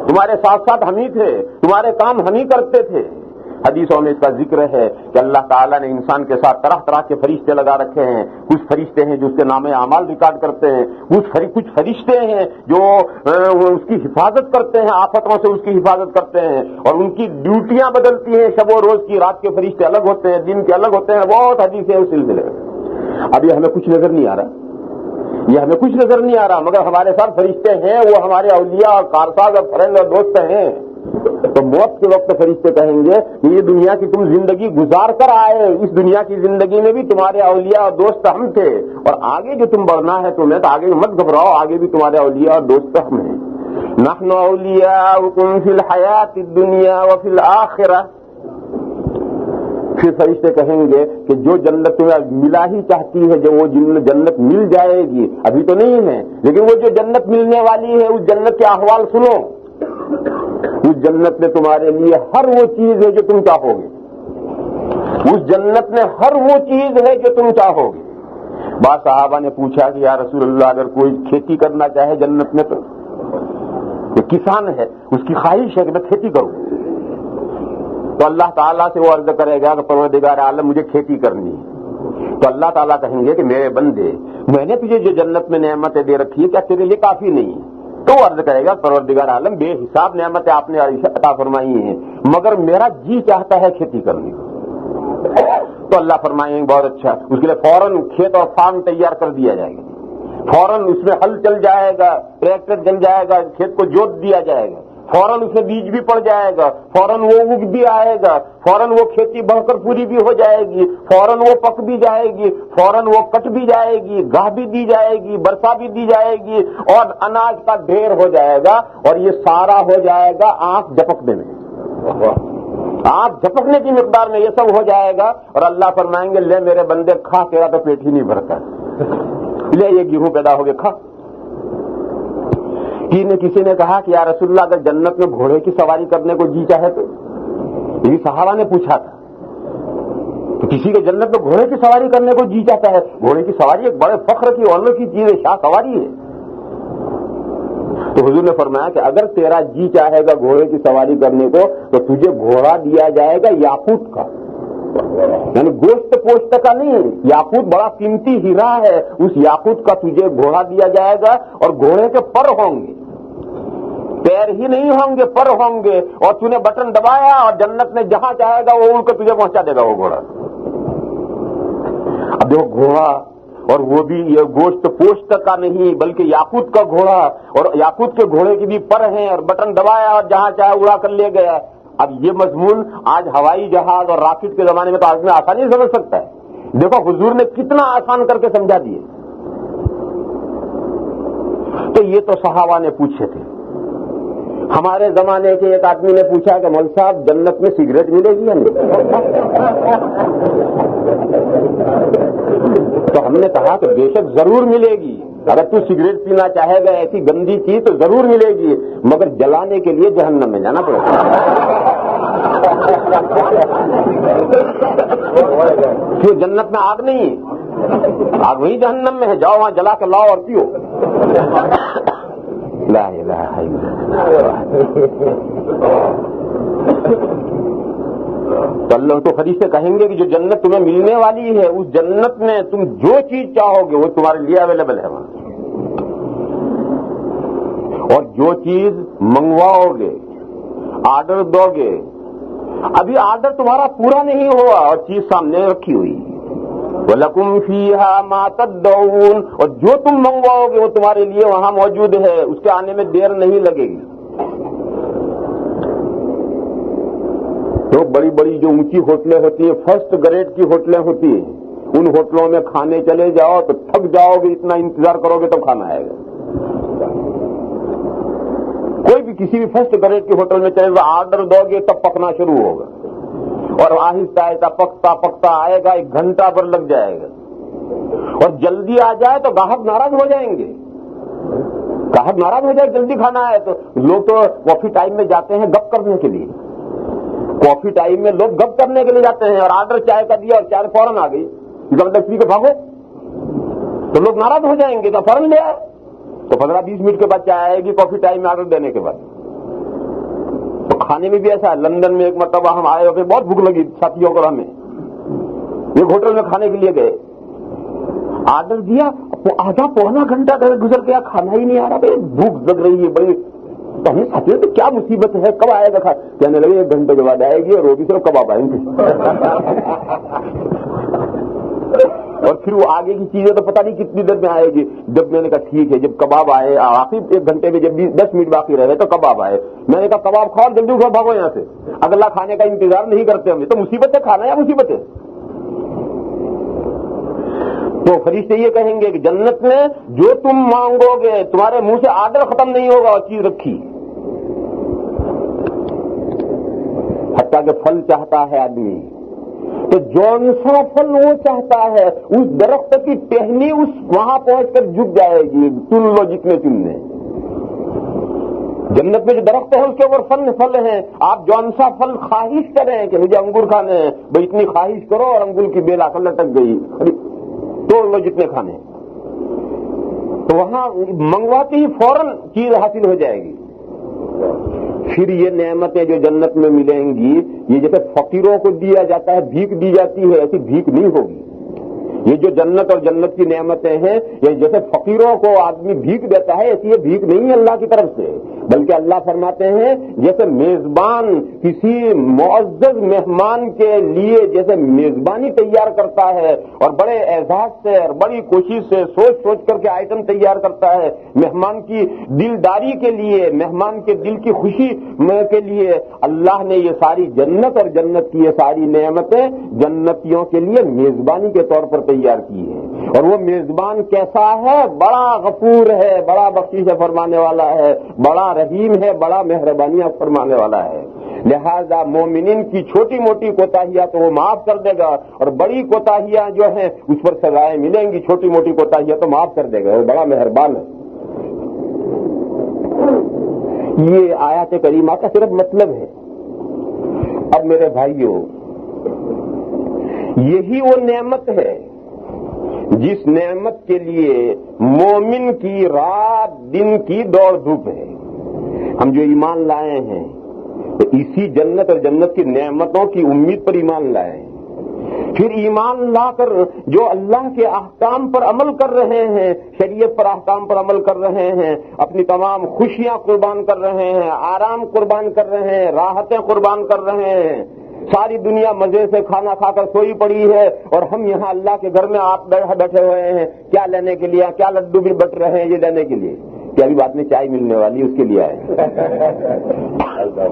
تمہارے ساتھ ساتھ ہم ہی تھے, تمہارے کام ہم ہی کرتے تھے. حدیثوں میں اس کا ذکر ہے کہ اللہ تعالیٰ نے انسان کے ساتھ طرح طرح کے فرشتے لگا رکھے ہیں. کچھ فرشتے ہیں جو اس کے نام اعمال ریکارڈ کرتے ہیں, کچھ فرشتے ہیں جو اس کی حفاظت کرتے ہیں, آفتوں سے اس کی حفاظت کرتے ہیں, اور ان کی ڈیوٹیاں بدلتی ہیں شب و روز کی. رات کے فرشتے الگ ہوتے ہیں, دن کے الگ ہوتے ہیں, بہت حدیث ہے اس سلسلے میں. اب یہ ہمیں کچھ نظر نہیں آ رہا, مگر ہمارے ساتھ فرشتے ہیں, وہ ہمارے اولیاء اور کارساز اور فرینڈ اور دوست ہیں. تو موت کے وقت فرشتے کہیں گے کہ یہ دنیا کی تم زندگی گزار کر آئے, اس دنیا کی زندگی میں بھی تمہارے اولیاء اور دوست ہم تھے, اور آگے جو تم بڑھنا ہے تمہیں, تو آگے مت گھبراؤ, آگے بھی تمہارے اولیاء اور دوست ہم ہیں. نحن اولیاؤکم فی الحیات الدنیا وفی الآخرہ. پھر فرشتے کہیں گے کہ جو جنت تمہیں ملا ہی چاہتی ہے, جو وہ جنت مل جائے گی, ابھی تو نہیں ہے لیکن وہ جو جنت ملنے والی ہے اس جنت کے احوال سنو. اس جنت میں تمہارے لیے ہر وہ چیز ہے جو تم چاہو گے, اس جنت میں ہر وہ چیز ہے جو تم چاہو گے. بعض صحابہ نے پوچھا کہ یا رسول اللہ, اگر کوئی کھیتی کرنا چاہے جنت میں تو کسان ہے, اس کی خواہش ہے کہ میں کھیتی کروں, تو اللہ تعالیٰ سے وہ عرض کرے گا کہ پروردگار عالم مجھے کھیتی کرنی ہے. تو اللہ تعالیٰ کہیں گے کہ میرے بندے, میں نے تجھے جو جنت میں نعمتیں دے رکھی ہے کیا تیرے لیے کافی نہیں ہے؟ تو عرض کرے گا پروردگار عالم بے حساب نعمتیں آپ نے عطا فرمائی ہیں, مگر میرا جی چاہتا ہے کھیتی کرنی. تو اللہ فرمائیں گے بہت اچھا, اس کے لیے فوراً کھیت اور فارم تیار کر دیا جائے گا, فوراً اس میں ہل چل جائے گا, ٹریکٹر چل جائے گا, کھیت کو جوت دیا جائے گا, فوراً اس میں بیج بھی پڑ جائے گا, فوراً وہ اگ بھی آئے گا, فوراً وہ کھیتی بڑھ کر پوری بھی ہو جائے گی, فوراً وہ پک بھی جائے گی, فوراً وہ کٹ بھی جائے گی, گاہ بھی دی جائے گی, برسا بھی دی جائے گی, اور اناج کا ڈھیر ہو جائے گا. اور یہ سارا ہو جائے گا آنکھ جھپکنے میں, آنکھ جھپکنے کی مقدار میں یہ سب ہو جائے گا. اور اللہ فرمائیں گے لے میرے بندے کھا, تیرا تو پیٹ ہی نہیں بھرتا, لے یہ گیہوں پیدا ہو گئے کھا. کسی نے کہا کہ یا رسول اللہ اگر جنت میں گھوڑے کی سواری کرنے کو جی چاہے تو, یہ صحابہ نے پوچھا تھا کہ کسی کے جنت میں گھوڑے کی سواری کرنے کو جی چاہتا ہے. گھوڑے کی سواری ایک بڑے فخر کی اونر کی چیز ہے, شاہ سواری ہے. تو حضور نے فرمایا کہ اگر تیرا جی چاہے گا گھوڑے کی سواری کرنے کو تو تجھے گھوڑا دیا جائے گا یاقوت کا, یعنی گوشت پوشت کا نہیں. یاقوت بڑا قیمتی ہیرا ہے, اس یاقوت کا تجھے گھوڑا دیا جائے گا, اور گھوڑے کے پر ہوں گے, پیر ہی نہیں ہوں گے, پر ہوں گے, اور تو نے بٹن دبایا اور جنت میں جہاں چاہے گا وہ اڑ کر تجھے پہنچا دے گا وہ گھوڑا. اب جو گھوڑا, اور وہ بھی یہ گوشت پوشت کا نہیں بلکہ یاقوت کا گھوڑا, اور یاقوت کے گھوڑے کی بھی پر ہیں, اور بٹن دبایا اور جہاں چاہے اڑا کر لے گیا. اب یہ مضمون آج ہوائی جہاز اور راکٹ کے زمانے میں تو آدمی آسانی سے سمجھ سکتا ہے. دیکھو حضور نے کتنا آسان کر کے سمجھا دیے. تو یہ تو صحابہ نے پوچھے تھے. ہمارے زمانے کے ایک آدمی نے پوچھا کہ مول صاحب جنت میں سگریٹ ملے گی یا نہیں؟ تو ہم نے کہا کہ بے شک ضرور ملے گی, اگر تو سگریٹ پینا چاہے گا ایسی گندی چیز تو ضرور ملے گی, مگر جلانے کے لیے جہنم میں جانا پڑے گا. کیوں جنت میں آگ نہیں ہے, آگ وہی جہنم میں ہے, جاؤ وہاں جلا کے لاؤ اور پیو. لا الہ الا اللہ. تو اللہ تو فرشتے کہیں گے کہ جو جنت تمہیں ملنے والی ہے اس جنت میں تم جو چیز چاہو گے وہ تمہارے لیے اویلیبل ہے وہاں, اور جو چیز منگواؤ گے, آرڈر دو گے, ابھی آرڈر تمہارا پورا نہیں ہوا اور چیز سامنے رکھی ہوئی, وَلَكُمْ فِيهَا مَا تَدَّعُونَ, اور جو تم منگواؤ گے وہ تمہارے لیے وہاں موجود ہے, اس کے آنے میں دیر نہیں لگے گی. تو بڑی بڑی جو اونچی ہوٹلیں ہوتی ہیں، فرسٹ گریڈ کی ہوٹلیں ہوتی ہیں، ان ہوٹلوں میں کھانے چلے جاؤ تو تھک جاؤ گے، اتنا انتظار کرو گے تب کھانا آئے گا. کوئی بھی کسی بھی فرسٹ گریڈ کی ہوٹل میں چلے گا، آرڈر دو گے تب پکنا شروع ہوگا، اور آہستہ آہستہ پکتا پکتا آئے گا، 1 گھنٹہ پر لگ جائے گا. اور جلدی آ جائے تو گاہک ناراض ہو جائیں گے، گاہک ناراض ہو جائے جلدی کھانا ہے تو. لوگ تو کافی ٹائم میں جاتے ہیں گپ کرنے کے لیے، کافی ٹائم میں لوگ گپ کرنے کے لیے جاتے ہیں، اور آرڈر چائے کا دیا اور چائے فوراً آ گئی، زبردستی کے بھاگو تو لوگ ناراض ہو جائیں گے. تو فوراً لے آئے تو 15-20 منٹ کے بعد چائے آئے گی، کافی ٹائم میں آرڈر دینے کے بعد. تو کھانے میں بھی ایسا ہے. لندن میں ایک مرتبہ ہم آئے ہوئے، بہت بھوک لگی ساتھیوں کو، ہمیں ایک ہوٹل میں کھانے کے لیے گئے، آرڈر دیا، آدھا پونا گھنٹہ گزر گیا، کھانا ہی نہیں آ رہا. بھوک لگ رہی ہے بڑی. تو ہمیں ساتھیوں تو کیا مصیبت ہے، کب آئے گا؟ کہنے لگے 1 گھنٹے کے بعد آئے گی، اور وہ بھی صرف کباب آئیں گے. اور پھر وہ آگے کی چیزیں تو پتہ نہیں کتنی دیر میں آئے گی. جب میں نے کہا ٹھیک ہے، جب کباب آئے آخری 1 گھنٹے میں، جب 10 منٹ باقی رہے تو کباب آئے. میں نے کہا کباب کھاؤ، جلدی اٹھو بھاگو یہاں سے، اگلا کھانے کا انتظار نہیں کرتے ہم. تو مصیبت ہے کھانا یا مصیبت ہے؟ تو فرشتے یہ کہیں گے کہ جنت میں جو تم مانگو گے تمہارے منہ سے آرڈر ختم نہیں ہوگا، اور چیز رکھی. حتیٰ کہ پھل چاہتا ہے آدمی تو جون سا پھل وہ چاہتا ہے، اس درخت کی ٹہنی اس وہاں پہنچ کر جھک جائے گی، چن لو جتنے چننے. جنت میں جو درخت ہے اس کے اوپر پھل ہیں. آپ جون سا پھل خواہش کریں کہ مجھے انگور کھانے ہیں، بھائی اتنی خواہش کرو اور انگور کی بیل آ کر لٹک گئی، توڑ لو جتنے کھانے. تو وہاں منگواتے ہی فوراً چیز حاصل ہو جائے گی. پھر یہ نعمتیں جو جنت میں ملیں گی، یہ جیسے فقیروں کو دیا جاتا ہے، بھیک دی جاتی ہے، ایسی بھیک نہیں ہوگی. یہ جو جنت اور جنت کی نعمتیں ہیں، یہ جیسے فقیروں کو آدمی بھیک دیتا ہے، ایسی یہ بھیک نہیں ہے اللہ کی طرف سے، بلکہ اللہ فرماتے ہیں جیسے میزبان کسی معزز مہمان کے لیے جیسے میزبانی تیار کرتا ہے، اور بڑے اعزاز سے اور بڑی کوشش سے سوچ سوچ کر کے آئٹم تیار کرتا ہے مہمان کی دلداری کے لیے، مہمان کے دل کی خوشی کے لیے، اللہ نے یہ ساری جنت اور جنت کی یہ ساری نعمتیں جنتیوں کے لیے میزبانی کے طور پر تیار کی ہے. اور وہ میزبان کیسا ہے؟ بڑا غفور ہے، بڑا بخشش فرمانے والا ہے، بڑا رحیم ہے، بڑا مہربانیاں فرمانے والا ہے. لہذا مومنین کی چھوٹی موٹی کوتاہیاں تو وہ معاف کر دے گا، اور بڑی کوتاہیاں جو ہیں اس پر سزائیں ملیں گی. چھوٹی موٹی کوتاہیاں تو معاف کر دے گا، وہ بڑا مہربان ہے. یہ آیات کریمہ کا صرف مطلب ہے. اب میرے بھائیوں، یہی وہ نعمت ہے جس نعمت کے لیے مومن کی رات دن کی دوڑ دھوپ ہے. ہم جو ایمان لائے ہیں تو اسی جنت اور جنت کی نعمتوں کی امید پر ایمان لائے ہیں. پھر ایمان لا کر جو اللہ کے احکام پر عمل کر رہے ہیں، شریعت پر احکام پر عمل کر رہے ہیں، اپنی تمام خوشیاں قربان کر رہے ہیں، آرام قربان کر رہے ہیں، راحتیں قربان کر رہے ہیں. ساری دنیا مزے سے کھانا کھا کر سوئی پڑی ہے، اور ہم یہاں اللہ کے گھر میں آپ بیٹھے ہوئے ہیں. کیا لینے کے لیے؟ کیا لڈو بھی بٹ رہے ہیں یہ لینے کے لیے؟ کیا بھی بات میں چائے ملنے والی اس کے لیے آئے.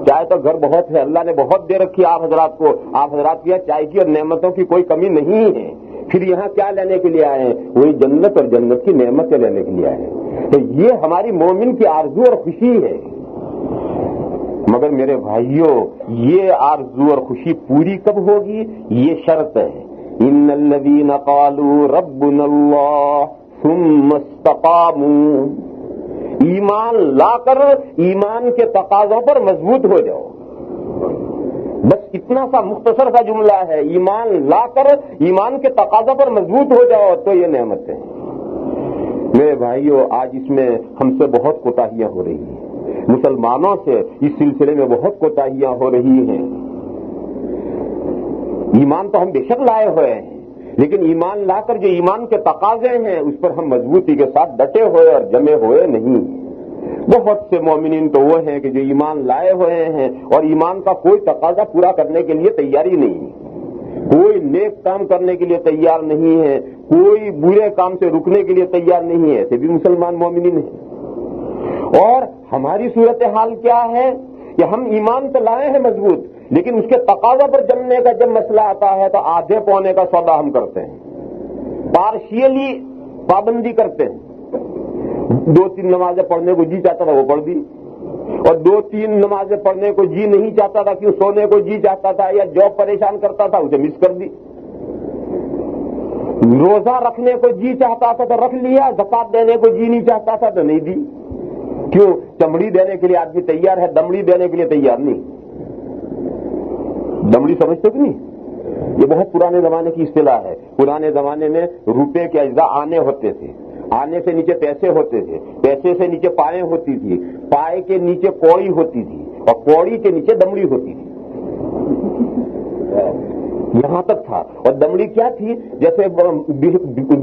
چائے تو گھر بہت ہے، اللہ نے بہت دے رکھی آپ حضرات کو. آپ حضرات کی چائے کی اور نعمتوں کی کوئی کمی نہیں ہے. پھر یہاں کیا لینے کے لیے آئے ہیں؟ وہی جنت اور جنت کی نعمتیں لینے کے لیے آئے ہیں. تو یہ ہماری مومن کی آرزو اور خوشی ہے. مگر میرے بھائیوں، یہ آرزو اور خوشی پوری کب ہوگی؟ یہ شرط ہے. ان الذین قالوا ربنا اللہ ثم استقاموا. ایمان لا کر ایمان کے تقاضوں پر مضبوط ہو جاؤ. بس اتنا سا مختصر سا جملہ ہے. ایمان لا کر ایمان کے تقاضوں پر مضبوط ہو جاؤ تو یہ نعمت ہے. میرے بھائیوں، آج اس میں ہم سے بہت کوتاہیاں ہو رہی ہیں. مسلمانوں سے اس سلسلے میں بہت کوتاہیاں ہو رہی ہیں. ایمان تو ہم بے شک لائے ہوئے ہیں، لیکن ایمان لا کر جو ایمان کے تقاضے ہیں اس پر ہم مضبوطی کے ساتھ ڈٹے ہوئے اور جمے ہوئے نہیں. بہت سے مومنین تو وہ ہیں کہ جو ایمان لائے ہوئے ہیں اور ایمان کا کوئی تقاضا پورا کرنے کے لیے تیاری نہیں، کوئی نیک کام کرنے کے لیے تیار نہیں ہے، کوئی برے کام سے رکنے کے لیے تیار نہیں ہے. ایسے بھی مسلمان مومنین ہیں. اور ہماری صورتحال کیا ہے کہ ہم ایمان تو لائے ہیں مضبوط، لیکن اس کے تقاضا پر جمنے کا جب مسئلہ آتا ہے تو آدھے پونے کا سودا ہم کرتے ہیں، پارشیلی پابندی کرتے ہیں۔ 2-3 نمازیں پڑھنے کو جی چاہتا تھا وہ پڑھ دی، اور 2-3 نمازیں پڑھنے کو جی نہیں چاہتا تھا، کیوں سونے کو جی چاہتا تھا یا جاب پریشان کرتا تھا اسے مس کر دی۔ روزہ رکھنے کو جی چاہتا تھا تو رکھ لیا، زکات دینے کو جی نہیں چاہتا تھا تو نہیں دی۔ کیوں؟ چمڑی دینے کے لیے آدمی تیار ہے، دمڑی دینے کے لیے تیار نہیں۔ دمڑی سمجھتے کہ نہیں؟ یہ بہت پرانے زمانے کی اصطلاح ہے۔ پرانے زمانے میں روپے کے اجزاء آنے ہوتے تھے، آنے سے نیچے پیسے ہوتے تھے، پیسے سے نیچے پائے ہوتی تھی، پائے کے نیچے کوڑی ہوتی تھی، اور کوڑی کے نیچے دمڑی ہوتی تھی۔ یہاں تک تھا۔ اور دمڑی کیا تھی؟ جیسے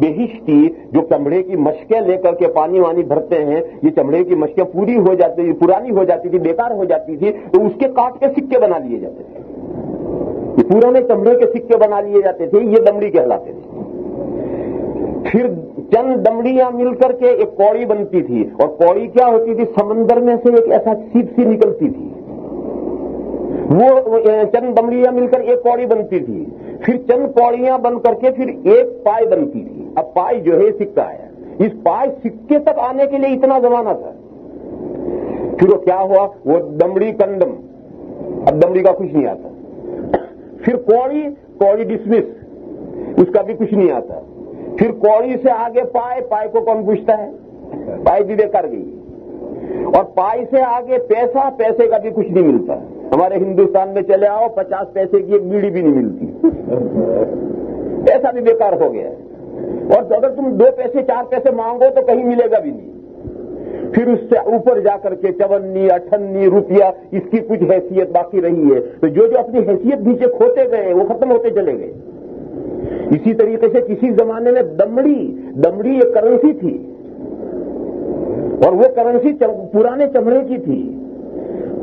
بہش تھی جو چمڑے کی مشقیں لے کر کے پانی وانی بھرتے ہیں، یہ چمڑے کی مشقیں پوری ہو جاتی، پرانی ہو جاتی تھی، بیکار ہو جاتی تھی، تو اس کے کاٹ کے سکے بنا لیے جاتے تھے، یہ پرانے چمڑے کے سکے بنا لیے جاتے تھے، یہ دمڑی کہلاتے تھے۔ پھر چند دمڑیاں مل کر کے ایک کوڑی بنتی تھی، اور کوڑی کیا ہوتی تھی؟ سمندر میں سے ایک ایسا سیپ سی نکلتی تھی، وہ چند دمڑیاں مل کر ایک کوڑی بنتی تھی، پھر چند کوڑیاں بن کر کے پھر ایک پائی بنتی تھی۔ اب پائی جو ہے سکہ ہے، اس پائی سکے تک آنے کے لیے اتنا زمانہ تھا۔ پھر وہ کیا ہوا؟ وہ دمڑی کنڈم، اب دمڑی کا کچھ نہیں آتا۔ پھر کوڑی ڈسمس، اس کا بھی کچھ نہیں آتا۔ پھر کوڑی سے آگے پائے کو کون پوچھتا ہے؟ پائی بھی بے کر گئی۔ اور پائی سے آگے پیسے کا بھی کچھ نہیں ملتا۔ ہمارے ہندوستان میں چلے آؤ، 50 پیسے کی ایک بیڑی بھی نہیں ملتی، پیسہ بھی بیکار ہو گیا ہے۔ اور اگر تم 2 پیسے 4 پیسے مانگو تو کہیں ملے گا بھی نہیں۔ پھر اس سے اوپر جا کر کے 54 58 روپیہ، اس کی کچھ حیثیت باقی رہی ہے، تو جو اپنی حیثیت نیچے کھوتے گئے وہ ختم ہوتے چلے گئے۔ اسی طریقے سے کسی زمانے میں دمڑی ایک کرنسی تھی، اور وہ کرنسی پرانے چمڑے کی تھی،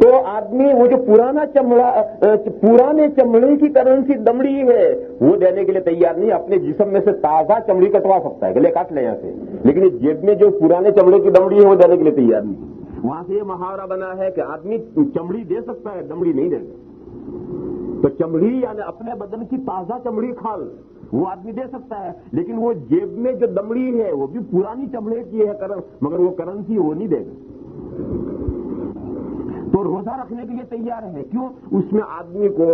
تو آدمی وہ جو پرانے چمڑے کی کرنسی دمڑی ہے وہ دینے کے لیے تیار نہیں۔ اپنے جسم میں سے تازہ چمڑی کٹوا سکتا ہے، گلے کاٹ لے یہاں سے، لیکن جیب میں جو پرانے چمڑے کی دمڑی ہے وہ دینے کے لیے تیار نہیں۔ وہاں سے یہ محاورہ بنا ہے کہ آدمی چمڑی دے سکتا ہے، دمڑی نہیں دے گا۔ تو چمڑی یعنی اپنے بدن کی تازہ چمڑی کھال وہ آدمی دے سکتا ہے، لیکن وہ جیب میں جو دمڑی ہے وہ بھی پرانی چمڑے کی ہے، مگر وہ کرنسی وہ نہیں دے گا۔ تو روزہ رکھنے کے لیے تیار ہے، کیوں؟ اس میں آدمی کو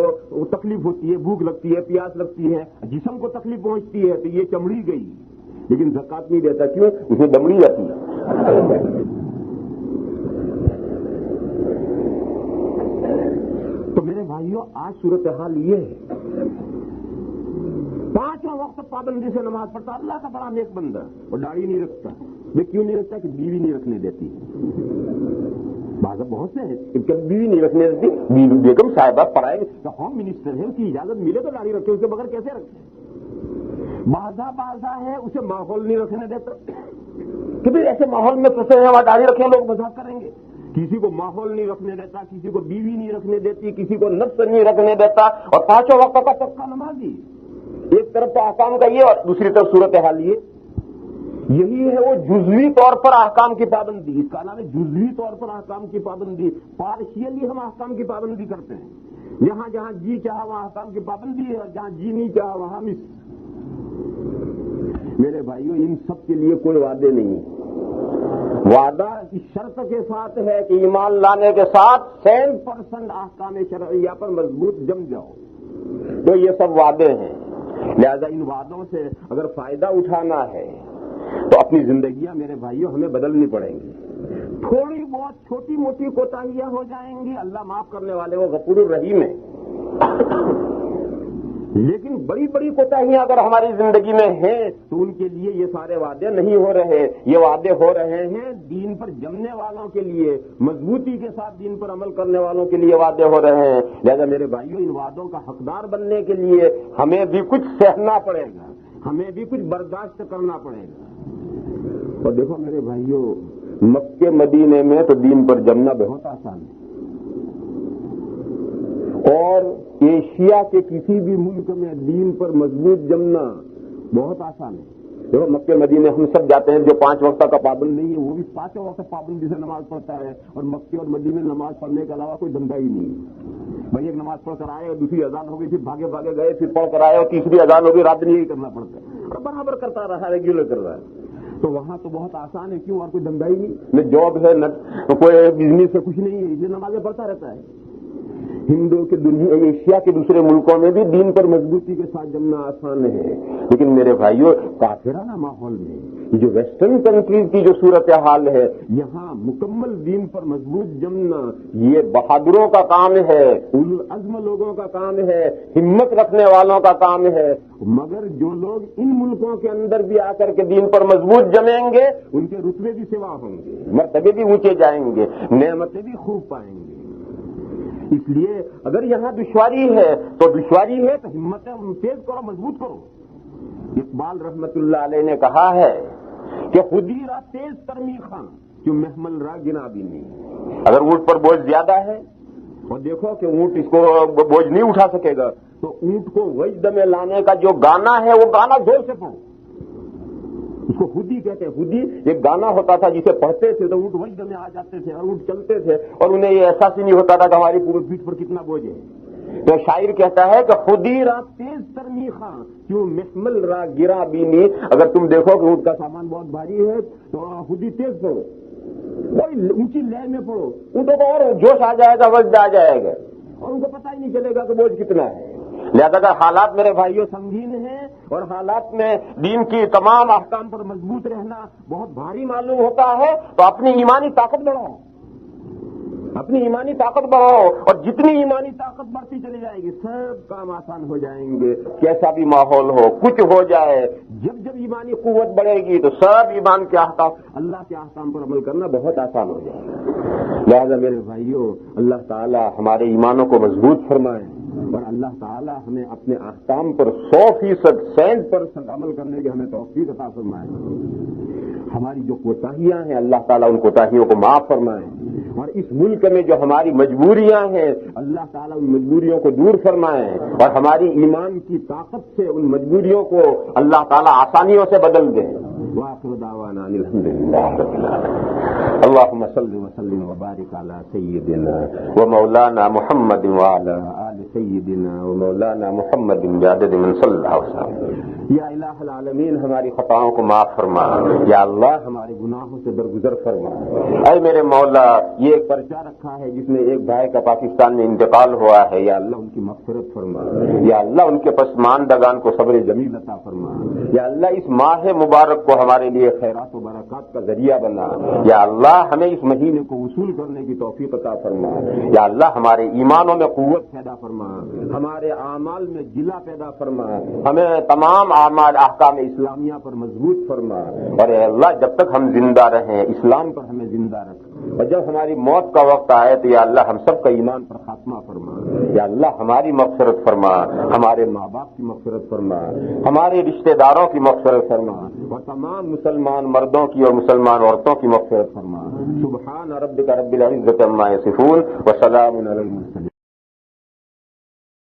تکلیف ہوتی ہے، بھوک لگتی ہے، پیاس لگتی ہے، جسم کو تکلیف پہنچتی ہے، تو یہ چمڑی گئی، لیکن زکات نہیں دیتا، کیوں؟ اس میں دمڑی آتی ہے۔ تو میرے بھائیوں، آج صورتحال یہ ہے، 5 وقت پابندی سے نماز پڑھتا، اللہ کا بڑا نیک بندہ، وہ داڑھی نہیں رکھتا۔ وہ کیوں نہیں رکھتا؟ کہ بیوی نہیں رکھنے دیتی۔ بعض بہت سے ہیں کہ بیوی نہیں رکھنے دیتی، بیوی بیگم صاحبہ پڑھائے تو ہوم منسٹر ہے، اس کی اجازت ملے تو داڑھی رکھے، اس کے بغیر کیسے رکھے؟ بازا ہے اسے ماحول نہیں رکھنے دیتا، کہ بھی ایسے ماحول میں پھنسے ہیں وہاں داڑھی رکھیں لوگ مذاق کریں گے۔ کسی کو ماحول نہیں رکھنے دیتا، کسی کو بیوی نہیں رکھنے دیتی، کسی کو نفس نہیں رکھنے دیتا، اور 5 وقت کا پکا نمازی۔ ایک طرف تو احکام کا یہ، اور دوسری طرف صورتحال یہ، یہی ہے وہ جزوی طور پر احکام کی پابندی۔ اس کا نام ہے جزوی طور پر احکام کی پابندی۔ پارشیلی ہم احکام کی پابندی کرتے ہیں، جہاں جی چاہا وہاں احکام کی پابندی ہے، اور جہاں جی نہیں چاہا وہاں مس۔ میرے بھائیوں، ان سب کے لیے کوئی وعدے نہیں، وعدہ اس شرط کے ساتھ ہے کہ ایمان لانے کے ساتھ 100% احکام شرعیہ پر مضبوط جم جاؤ، تو یہ سب وعدے ہیں۔ لہذا ان وعدوں سے اگر فائدہ اٹھانا ہے تو اپنی زندگیاں میرے بھائیوں ہمیں بدلنی پڑیں گی۔ تھوڑی بہت چھوٹی موٹی کوتاہیاں ہو جائیں گی، اللہ معاف کرنے والے وہ غفور الرحیم ہے، لیکن بڑی بڑی کوتاہیاں اگر ہماری زندگی میں ہیں تو ان کے لیے یہ سارے وعدے نہیں ہو رہے، یہ وعدے ہو رہے ہیں دین پر جمنے والوں کے لیے، مضبوطی کے ساتھ دین پر عمل کرنے والوں کے لیے وعدے ہو رہے ہیں۔ لہذا میرے بھائیوں، ان وعدوں کا حقدار بننے کے لیے ہمیں بھی کچھ سہنا پڑے گا، ہمیں بھی کچھ برداشت کرنا پڑے گا۔ اور دیکھو میرے بھائیوں، مکے مدینے میں تو دین پر جمنا بہت آسان ہے، اور ایشیا کے کسی بھی ملک میں دین پر مضبوط جمنا بہت آسان ہے۔ دیکھو مکے مدینے ہم سب جاتے ہیں، جو 5 وقت کا پابند نہیں ہے وہ بھی 5 وقت پابندی سے نماز پڑھتا ہے، اور مکے اور مدینے میں نماز پڑھنے کے علاوہ کوئی دھندا ہی نہیں ہے۔ بھائی ایک نماز پڑھ کر آئے اور دوسری اذان ہو گئی، پھر بھاگے بھاگے گئے، پھر پڑھ کر آئے اور تیسری اذان ہو گئی، رات دن یہی کرنا پڑتا ہے اور برابر کرتا رہا، ریگولر کر رہا ہے۔ تو وہاں تو بہت آسان ہے، کیوں؟ اور کوئی دھندا ہی نہیں، نہ جاب ہے، نہ کوئی بزنس ہے، کچھ نہیں ہے، اس لیے نمازیں پڑھتا رہتا ہے۔ ہندو کے دنیا ایشیا کے دوسرے ملکوں میں بھی دین پر مضبوطی کے ساتھ جمنا آسان ہے، لیکن میرے بھائیوں کافرانہ ماحول میں یہ جو ویسٹرن کنٹریز کی جو صورتحال ہے، یہاں مکمل دین پر مضبوط جمنا یہ بہادروں کا کام ہے، اولو العزم لوگوں کا کام ہے، ہمت رکھنے والوں کا کام ہے۔ مگر جو لوگ ان ملکوں کے اندر بھی آ کر کے دین پر مضبوط جمیں گے، ان کے رتبے بھی سوا ہوں گے، مرتبے بھی اونچے جائیں گے، نعمتیں بھی خوب پائیں گے۔ اس لیے اگر یہاں دشواری ہے تو ہمتیں تیز کرو، مضبوط کرو۔ اقبال رحمت اللہ علیہ نے کہا ہے کہ خودی را تیز ترمی خاں کیوں محمل را گنا بھی نہیں۔ اگر اونٹ پر بوجھ زیادہ ہے اور دیکھو کہ اونٹ اس کو بوجھ نہیں اٹھا سکے گا، تو اونٹ کو وجد میں لانے کا جو گانا ہے وہ گانا زور سے پڑھو۔ اس کو خودی کہتے ہیں۔ خودی ایک گانا ہوتا تھا جسے پڑھتے تھے تو اونٹ وجد میں آ جاتے تھے اور اونٹ چلتے تھے اور انہیں یہ احساس ہی نہیں ہوتا تھا کہ ہماری پوری پیٹھ پر کتنا بوجھ ہے۔ تو شاعر کہتا ہے کہ خودی را تیز ترمی خاں کیوں محمل را گرا بینی۔ اگر تم دیکھو کہ اونٹ کا سامان بہت بھاری ہے تو خودی تیز پڑھو، کوئی اونچی لے میں پڑھو، اونٹوں کو اور جوش آ جائے گا، وجد آ جائے گا اور ان کو پتہ ہی نہیں چلے گا کہ بوجھ کتنا ہے۔ لہذا اگر حالات میرے بھائیوں سنگین ہیں اور حالات میں دین کی تمام احکام پر مضبوط رہنا بہت بھاری معلوم ہوتا ہے تو اپنی ایمانی طاقت بڑھاؤ، اپنی ایمانی طاقت بڑھاؤ، اور جتنی ایمانی طاقت بڑھتی چلی جائے گی سب کام آسان ہو جائیں گے، کیسا بھی ماحول ہو، کچھ ہو جائے۔ جب ایمانی قوت بڑھے گی تو سب ایمان کے احکام، اللہ کے احکام پر عمل کرنا بہت آسان ہو جائے گا۔ لہذا میرے بھائیوں اللہ تعالی ہمارے ایمانوں کو مضبوط فرمائے اور اللہ تعالی ہمیں اپنے احکام پر 100%، 100% عمل کرنے کی ہمیں توفیق عطا فرمائے۔ ہماری جو کوتاہیاں ہیں اللہ تعالیٰ ان کوتاہیوں کو معاف فرمائے، اور اس ملک میں جو ہماری مجبوریاں ہیں اللہ تعالیٰ ان مجبوریوں کو دور فرمائے، اور ہماری ایمان کی طاقت سے ان مجبوریوں کو اللہ تعالیٰ آسانیوں سے بدل دیں۔ وآخر دعوانا ان الحمد للہ رب العالمین۔ اللہم صل وسلم وبارک علی سیدنا ومولانا محمد وعلی آل سیدنا ومولانا محمد بعدد من صلی اللہ علیہ وسلم۔ یا الہ العالمین ہماری خطاؤں کو معاف فرما، یا اللہ ہمارے گناہوں سے درگزر فرما۔ اے میرے مولا یہ ایک پرچہ رکھا ہے جس میں ایک بھائی کا پاکستان میں انتقال ہوا ہے، یا اللہ ان کی مغفرت فرما، یا اللہ ان کے پسماندگان کو صبر جمیل عطا فرما، یا اللہ اس ماہ مبارک کو ہمارے لیے خیرات و برکات کا ذریعہ بنا، یا اللہ ہمیں اس مہینے کو وصول کرنے کی توفیق عطا فرما، یا اللہ ہمارے ایمانوں میں قوت پیدا فرما، ہمارے اعمال میں جلا پیدا فرما، ہمیں تمام اعمال احکام اسلامیہ پر مضبوط فرما، اور اے اللہ جب تک ہم زندہ رہیں اسلام پر ہمیں زندہ رکھ، اور جب ہماری موت کا وقت آئے تو یا اللہ ہم سب کا ایمان پر خاتمہ فرما، یا اللہ ہماری مغفرت فرما، ہمارے ماں باپ کی مغفرت فرما، ہمارے رشتہ داروں کی مغفرت فرما، اور تمام مسلمان مردوں کی اور مسلمان عورتوں کی مغفرت فرما۔ سبحان ربک رب العزۃ عما یصفون وسلام علی المرسلین۔